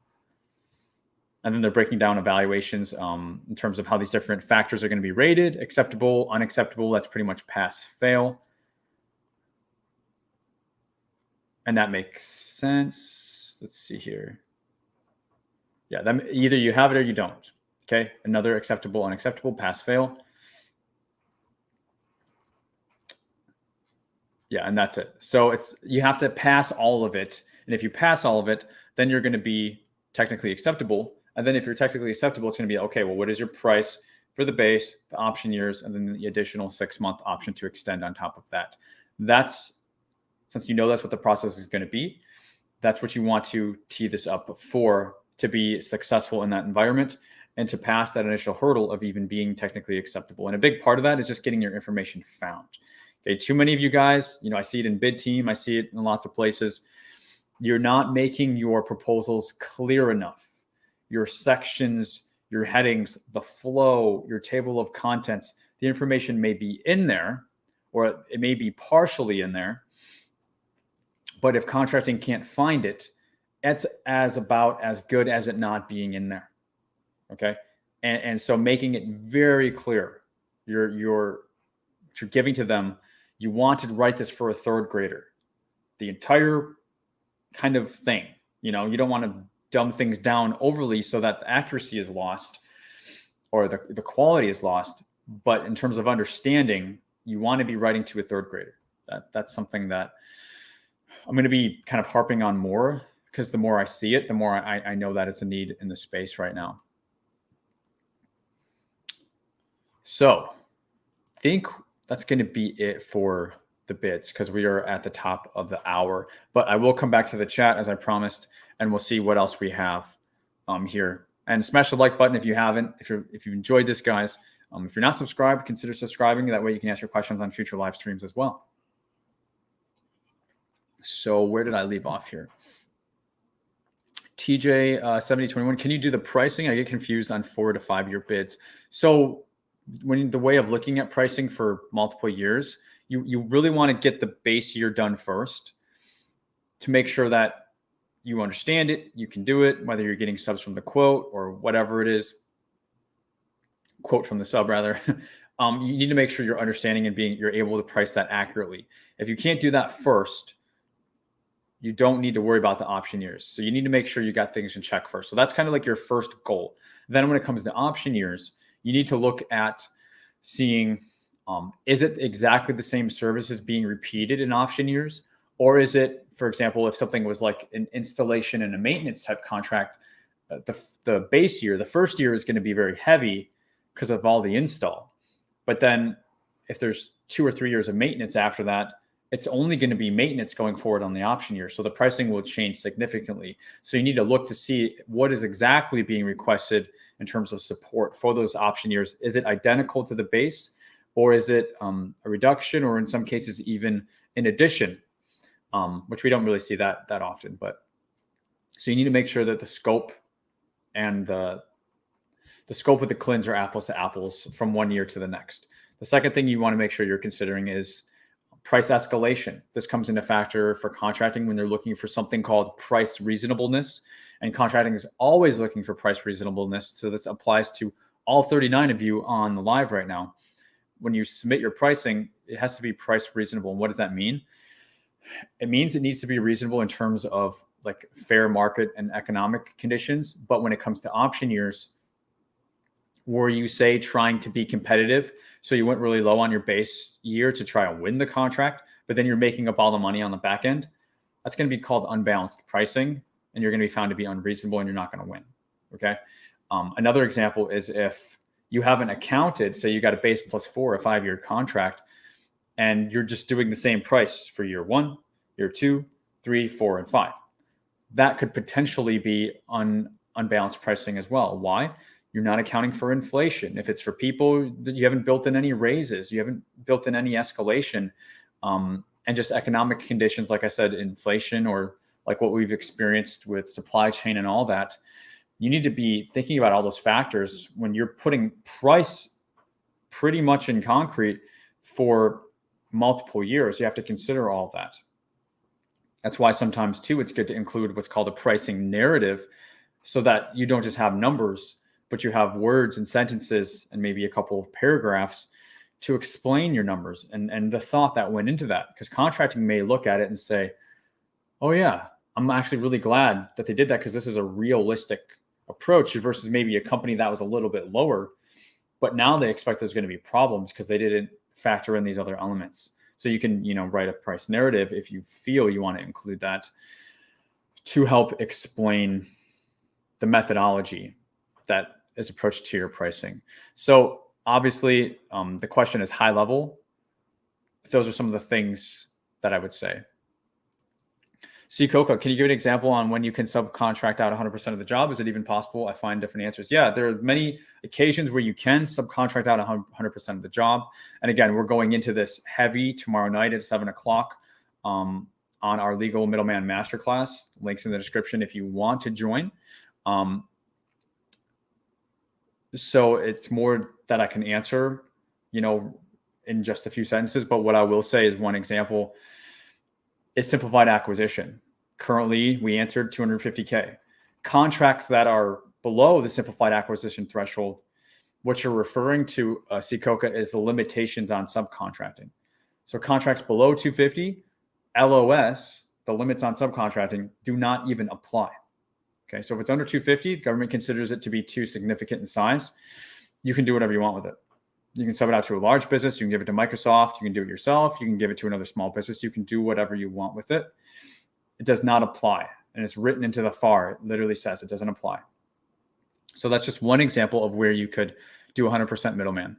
[SPEAKER 1] And then they're breaking down evaluations in terms of how these different factors are going to be rated: acceptable, unacceptable. That's pretty much pass, fail. And that makes sense. Let's see here. Yeah, either you have it or you don't. Okay, another acceptable, unacceptable, pass, fail. Yeah, and that's it. So you have to pass all of it. And if you pass all of it, then you're going to be technically acceptable. And then if you're technically acceptable, it's going to be, okay, well, what is your price for the base, the option years, and then the additional 6-month option to extend on top of that. Since you know that's what the process is going to be, that's what you want to tee this up for, to be successful in that environment and to pass that initial hurdle of even being technically acceptable. And a big part of that is just getting your information found. Okay, too many of you guys, I see it in bid team, I see it in lots of places. You're not making your proposals clear enough. Your sections, your headings, the flow, your table of contents, the information may be in there, or it may be partially in there. But if contracting can't find it, it's about as good as it not being in there. Okay. And so making it very clear, what you're giving to them, you want to write this for a 3rd grader, the entire kind of thing. You don't want to dumb things down overly so that the accuracy is lost or the quality is lost, But in terms of understanding, you want to be writing to a third grader. That's something that I'm going to be kind of harping on more, because the more I see it, the more I know that it's a need in the space right now. So I think that's going to be it for the bids, because we are at the top of the hour. But I will come back to the chat as I promised, and we'll see what else we have here. And smash the like button if you haven't. If you enjoyed this, guys. If you're not subscribed, consider subscribing. That way you can ask your questions on future live streams as well. So where did I leave off here? TJ 7021, can you do the pricing? I get confused on 4 to 5 year bids. So when the way of looking at pricing for multiple years, you really want to get the base year done first to make sure that you understand it, you can do it, whether you're getting subs from the quote or whatever it is, quote from the sub rather. You need to make sure you're understanding and you're able to price that accurately. If you can't do that first, you don't need to worry about the option years. So you need to make sure you got things in check first. So that's kind of like your first goal. Then when it comes to option years, you need to look at seeing, is it exactly the same services being repeated in option years? Or is it, for example, if something was like an installation and a maintenance type contract, the base year, the first year is going to be very heavy because of all the install. But then if there's 2 or 3 years of maintenance after that, it's only going to be maintenance going forward on the option year. So the pricing will change significantly. So you need to look to see what is exactly being requested in terms of support for those option years. Is it identical to the base, or is it a reduction, or in some cases even in addition, which we don't really see that often. But so you need to make sure that the scope and the scope of the CLINs are apples to apples from 1 year to the next. The second thing you want to make sure you're considering is price escalation. This comes into factor for contracting when they're looking for something called price reasonableness, and contracting is always looking for price reasonableness. So this applies to all 39 of you on the live right now. When you submit your pricing, it has to be price reasonable. And what does that mean? It means it needs to be reasonable in terms of like fair market and economic conditions. But when it comes to option years, were you say trying to be competitive, so you went really low on your base year to try and win the contract, but then you're making up all the money on the back end? That's going to be called unbalanced pricing, and you're going to be found to be unreasonable, and you're not going to win. Okay. Another example is if you haven't accounted, say you got a base plus 4, a 5-year contract, and you're just doing the same price for year 1, year 2, 3, 4, and 5. That could potentially be unbalanced pricing as well. Why? You're not accounting for inflation. If it's for people that you haven't built in any raises, you haven't built in any escalation, and just economic conditions, like I said, inflation, or like what we've experienced with supply chain and all that, you need to be thinking about all those factors when you're putting price pretty much in concrete for multiple years. You have to consider all of that. That's why sometimes too, it's good to include what's called a pricing narrative, so that you don't just have numbers, but you have words and sentences and maybe a couple of paragraphs to explain your numbers and the thought that went into that. Because contracting may look at it and say, oh yeah, I'm actually really glad that they did that, because this is a realistic approach, versus maybe a company that was a little bit lower, but now they expect there's going to be problems because they didn't factor in these other elements. So you can, write a price narrative if you feel you want to include that to help explain the methodology that is approached to your pricing. So obviously, the question is high level. Those are some of the things that I would say. C. Coco, can you give an example on when you can subcontract out 100% of the job? Is it even possible? I find different answers. Yeah, there are many occasions where you can subcontract out 100% of the job. And again, we're going into this heavy tomorrow night at 7 o'clock on our Legal Middleman Masterclass. Links in the description if you want to join. So it's more that I can answer, in just a few sentences. But what I will say is one example is simplified acquisition. Currently, we answered 250K. Contracts that are below the simplified acquisition threshold, what you're referring to, Coca, is the limitations on subcontracting. So contracts below 250, LOS, the limits on subcontracting, do not even apply. Okay, so if it's under 250, government considers it to be too significant in size. You can do whatever you want with it. You can sub it out to a large business. You can give it to Microsoft. You can do it yourself. You can give it to another small business. You can do whatever you want with it. It does not apply. And it's written into the FAR. It literally says it doesn't apply. So that's just one example of where you could do 100% middleman.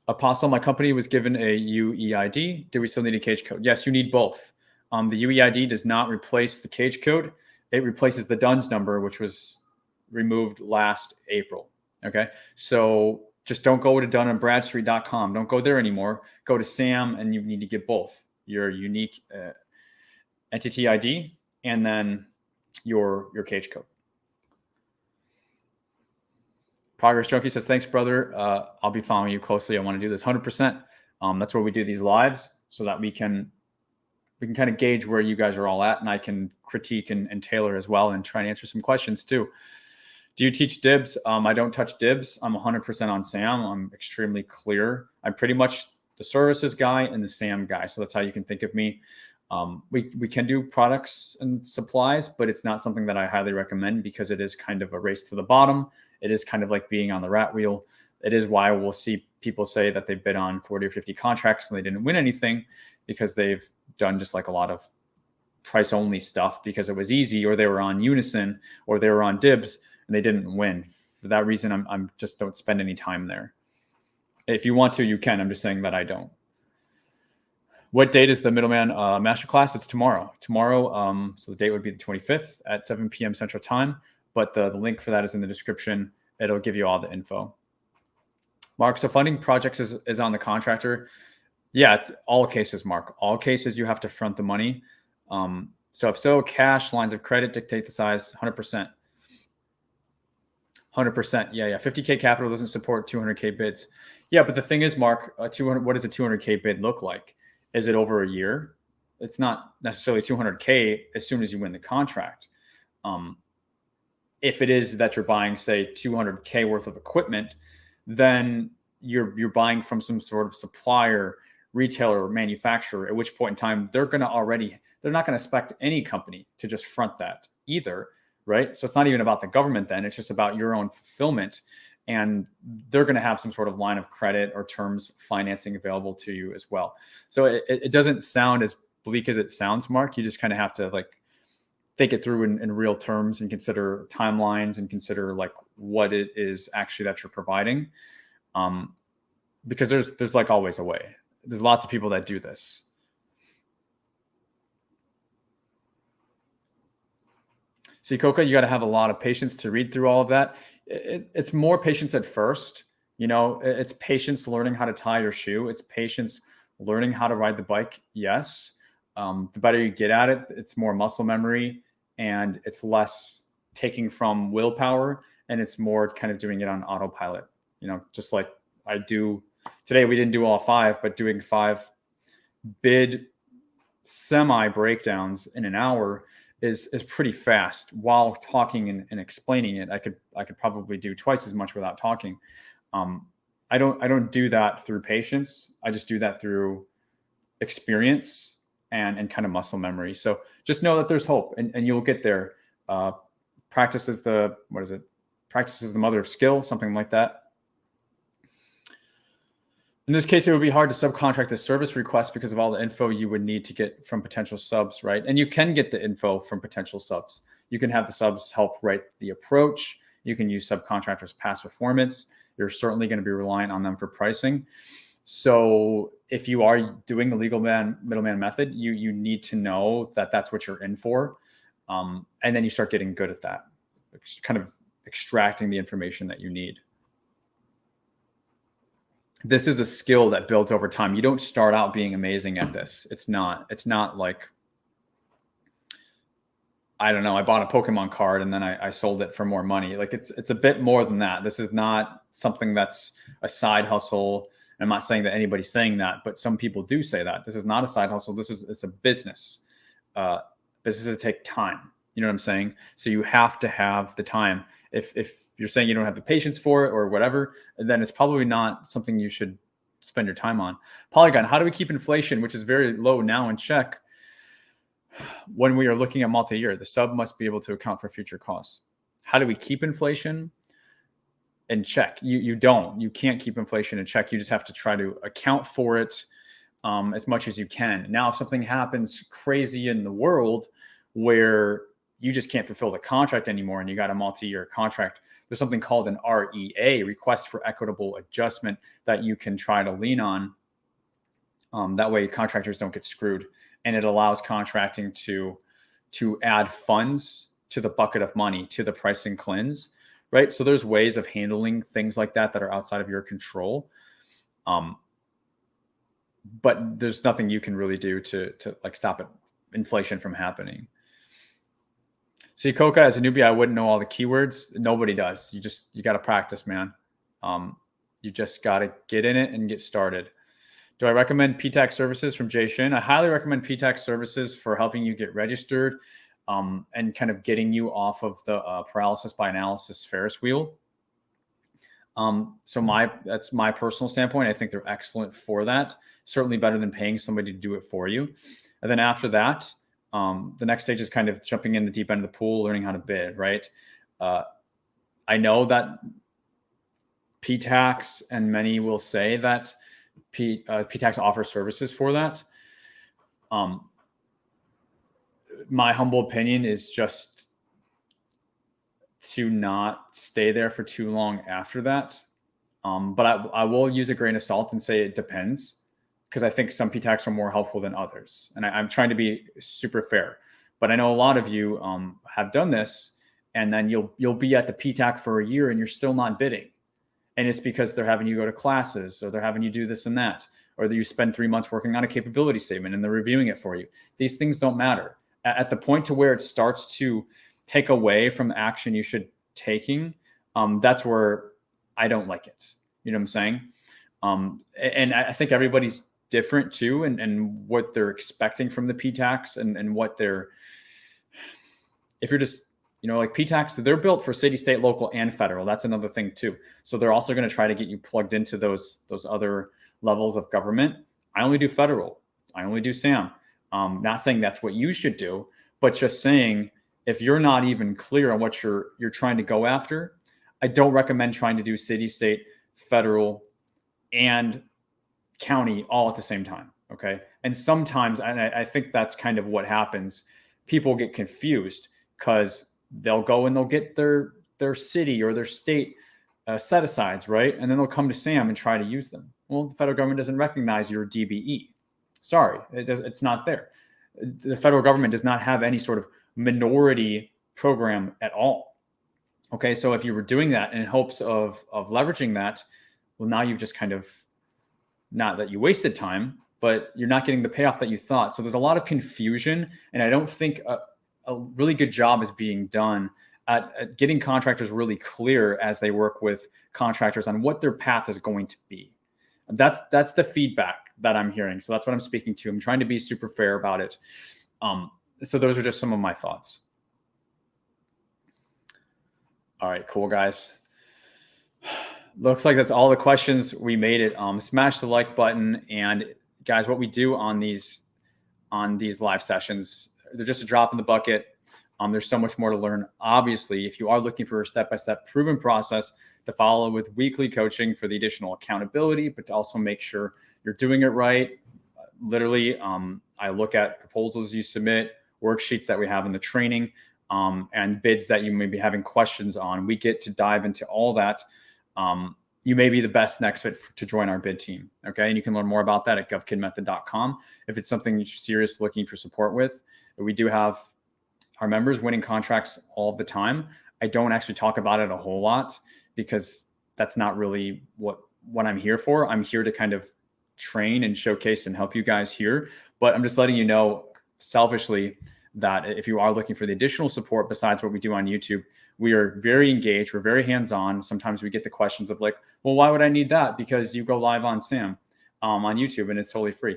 [SPEAKER 1] Apostle, my company was given a UEID. Do we still need a cage code? Yes, you need both. The UEID does not replace the cage code. It replaces the DUNS number, which was removed last April. Okay. So just don't go to dunandbradstreet.com. Don't go there anymore. Go to SAM, and you need to get both your unique entity ID and then your cage code. Progress Junkie says, thanks, brother. I'll be following you closely. I want to do this 100%. That's where we do these lives so that we can kind of gauge where you guys are all at, and I can critique and tailor as well and try and answer some questions too. Do you teach dibs? I don't touch dibs. I'm 100% on SAM. I'm extremely clear. I'm pretty much the services guy and the SAM guy. So that's how you can think of me. We can do products and supplies, but it's not something that I highly recommend because it is kind of a race to the bottom. It is kind of like being on the rat wheel. It is why we'll see people say that they bid on 40 or 50 contracts and they didn't win anything because they've done just like a lot of price only stuff because it was easy, or they were on Unison, or they were on dibs and they didn't win. For that reason, I'm just don't spend any time there. If you want to, you can. I'm just saying that I don't. What date is the middleman masterclass? It's tomorrow. Tomorrow, so the date would be the 25th at 7 p.m. Central Time. But the link for that is in the description. It'll give you all the info. Mark, so funding projects is on the contractor. Yeah, it's all cases, Mark. All cases you have to front the money. So if so, cash, lines of credit dictate the size, 100%. 100%. Yeah. 50K capital doesn't support 200K bids. Yeah, but the thing is, Mark, what does a 200K bid look like? Is it over a year? It's not necessarily 200K as soon as you win the contract. If it is that you're buying, say, 200K worth of equipment, then you're buying from some sort of supplier, retailer, or manufacturer, at which point in time they're not going to expect any company to just front that either, right? So it's not even about the government then, it's just about your own fulfillment. And they're going to have some sort of line of credit or terms financing available to you as well. So it doesn't sound as bleak as it sounds, Mark. You just kind of have to think it through in real terms and consider timelines and consider what it is actually that you're providing. Because there's always a way. There's lots of people that do this. See, Coca, you got to have a lot of patience to read through all of that. It's more patience at first. It's patience learning how to tie your shoe. It's patience learning how to ride the bike. Yes. The better you get at it, it's more muscle memory and it's less taking from willpower, and it's more kind of doing it on autopilot. Just like I do today. We didn't do all 5, but doing 5 bid semi breakdowns in an hour is pretty fast while talking and explaining it. I could probably do twice as much without talking. I don't do that through patience. I just do that through experience and kind of muscle memory. So just know that there's hope and you'll get there. Practice is the mother of skill, something like that. In this case, it would be hard to subcontract a service request because of all the info you would need to get from potential subs, right? And you can get the info from potential subs. You can have the subs help write the approach. You can use subcontractors' past performance. You're certainly going to be reliant on them for pricing. So if you are doing the legal middleman method, you need to know that that's what you're in for. And then you start getting good at that, kind of extracting the information that you need. This is a skill that builds over time. You don't start out being amazing at this. It's not like, I don't know, I bought a Pokemon card and then I sold it for more money. It's a bit more than that. This is not something that's a side hustle. I'm not saying that anybody's saying that, but some people do say that. This is not a side hustle. It's a business. Businesses take time. You know what I'm saying? So you have to have the time. If you're saying you don't have the patience for it or whatever, then it's probably not something you should spend your time on. Polygon, how do we keep inflation, which is very low now, in check when we are looking at multi-year? The sub must be able to account for future costs. How do we keep inflation? in check. You can't keep inflation in check. You just have to try to account for it as much as you can. Now, if something happens crazy in the world where you just can't fulfill the contract anymore and you got a multi-year contract, there's something called an REA, request for equitable adjustment, that you can try to lean on. That way contractors don't get screwed, and it allows contracting to add funds to the bucket of money, to the pricing cleanse, right? So there's ways of handling things like that are outside of your control. But there's nothing you can really do to like stop inflation from happening. See, Coca, as a newbie, I wouldn't know all the keywords. Nobody does. You got to practice, man. You just got to get in it and get started. Do I recommend PTAX services from Jay Shin? I highly recommend PTAX services for helping you get registered and kind of getting you off of the paralysis by analysis Ferris wheel. That's my personal standpoint. I think they're excellent for that. Certainly better than paying somebody to do it for you. And then after that, the next stage is kind of jumping in the deep end of the pool, learning how to bid, right? I know that PTAX, and many will say that PTAX offers services for that. My humble opinion is just to not stay there for too long after that. But I will use a grain of salt and say it depends, because I think some PTAX are more helpful than others. And I'm trying to be super fair. But I know a lot of you have done this, and then you'll be at the PTAC for a year and you're still not bidding. And it's because they're having you go to classes, or they're having you do this and that, or that you spend 3 months working on a capability statement and they're reviewing it for you. These things don't matter. At the point to where it starts to take away from action you should taking, that's where I don't like it. You know what I'm saying? And I think everybody's different too, and what they're expecting from the PTAX and what they're, if you're just, like PTAX, they're built for city, state, local, and federal. That's another thing too. So they're also going to try to get you plugged into those other levels of government. I only do federal. I only do SAM. Not saying that's what you should do, but just saying, if you're not even clear on what you're trying to go after, I don't recommend trying to do city, state, federal, and county all at the same time. Okay. And sometimes, and I think that's kind of what happens, people get confused because they'll go and they'll get their city or their state set asides, right? And then they'll come to SAM and try to use them. Well, the federal government doesn't recognize your DBE. Sorry, it's not there. The federal government does not have any sort of minority program at all. Okay, so if you were doing that in hopes of leveraging that, well, now you've just kind of, not that you wasted time, but you're not getting the payoff that you thought. So there's a lot of confusion, and I don't think a really good job is being done at getting contractors really clear as they work with contractors on what their path is going to be. That's the feedback that I'm hearing. So that's what I'm speaking to. I'm trying to be super fair about it. So those are just some of my thoughts. All right, cool, guys. Looks like that's all the questions. We made it. Smash the like button. And guys, what we do on these live sessions, they're just a drop in the bucket. There's so much more to learn. Obviously, if you are looking for a step-by-step proven process to follow with weekly coaching for the additional accountability, but to also make sure you're doing it right. Literally, I look at proposals you submit, worksheets that we have in the training, and bids that you may be having questions on. We get to dive into all that. You may be the best next fit to join our bid team. Okay. And you can learn more about that at govkidmethod.com. If it's something you're serious looking for support with, we do have our members winning contracts all the time. I don't actually talk about it a whole lot because that's not really what I'm here for. I'm here to kind of train and showcase and help you guys here. But I'm just letting you know selfishly that if you are looking for the additional support besides what we do on YouTube, we are very engaged. We're very hands-on. Sometimes we get the questions of like, well, why would I need that? Because you go live on SAM on YouTube and it's totally free.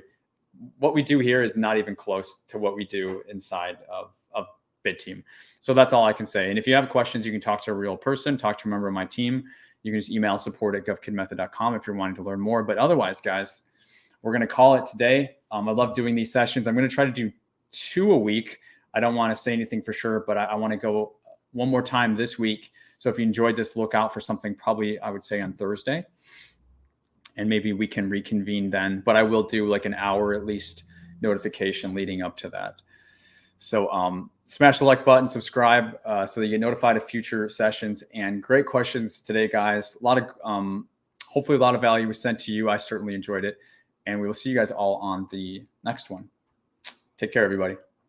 [SPEAKER 1] What we do here is not even close to what we do inside of Bid Team. So that's all I can say. And if you have questions, you can talk to a real person, talk to a member of my team. You can just email support@govkidmethod.com if you're wanting to learn more. But otherwise, guys, we're going to call it today. I love doing these sessions. I'm going to try to do 2 a week. I don't want to say anything for sure, but I want to go one more time this week. So if you enjoyed this, look out for something probably, I would say, on Thursday. And maybe we can reconvene then. But I will do like an hour at least notification leading up to that. So smash the like button, subscribe so that you get notified of future sessions. And great questions today, guys. A lot of hopefully a lot of value was sent to you. I certainly enjoyed it. And we will see you guys all on the next one. Take care, everybody.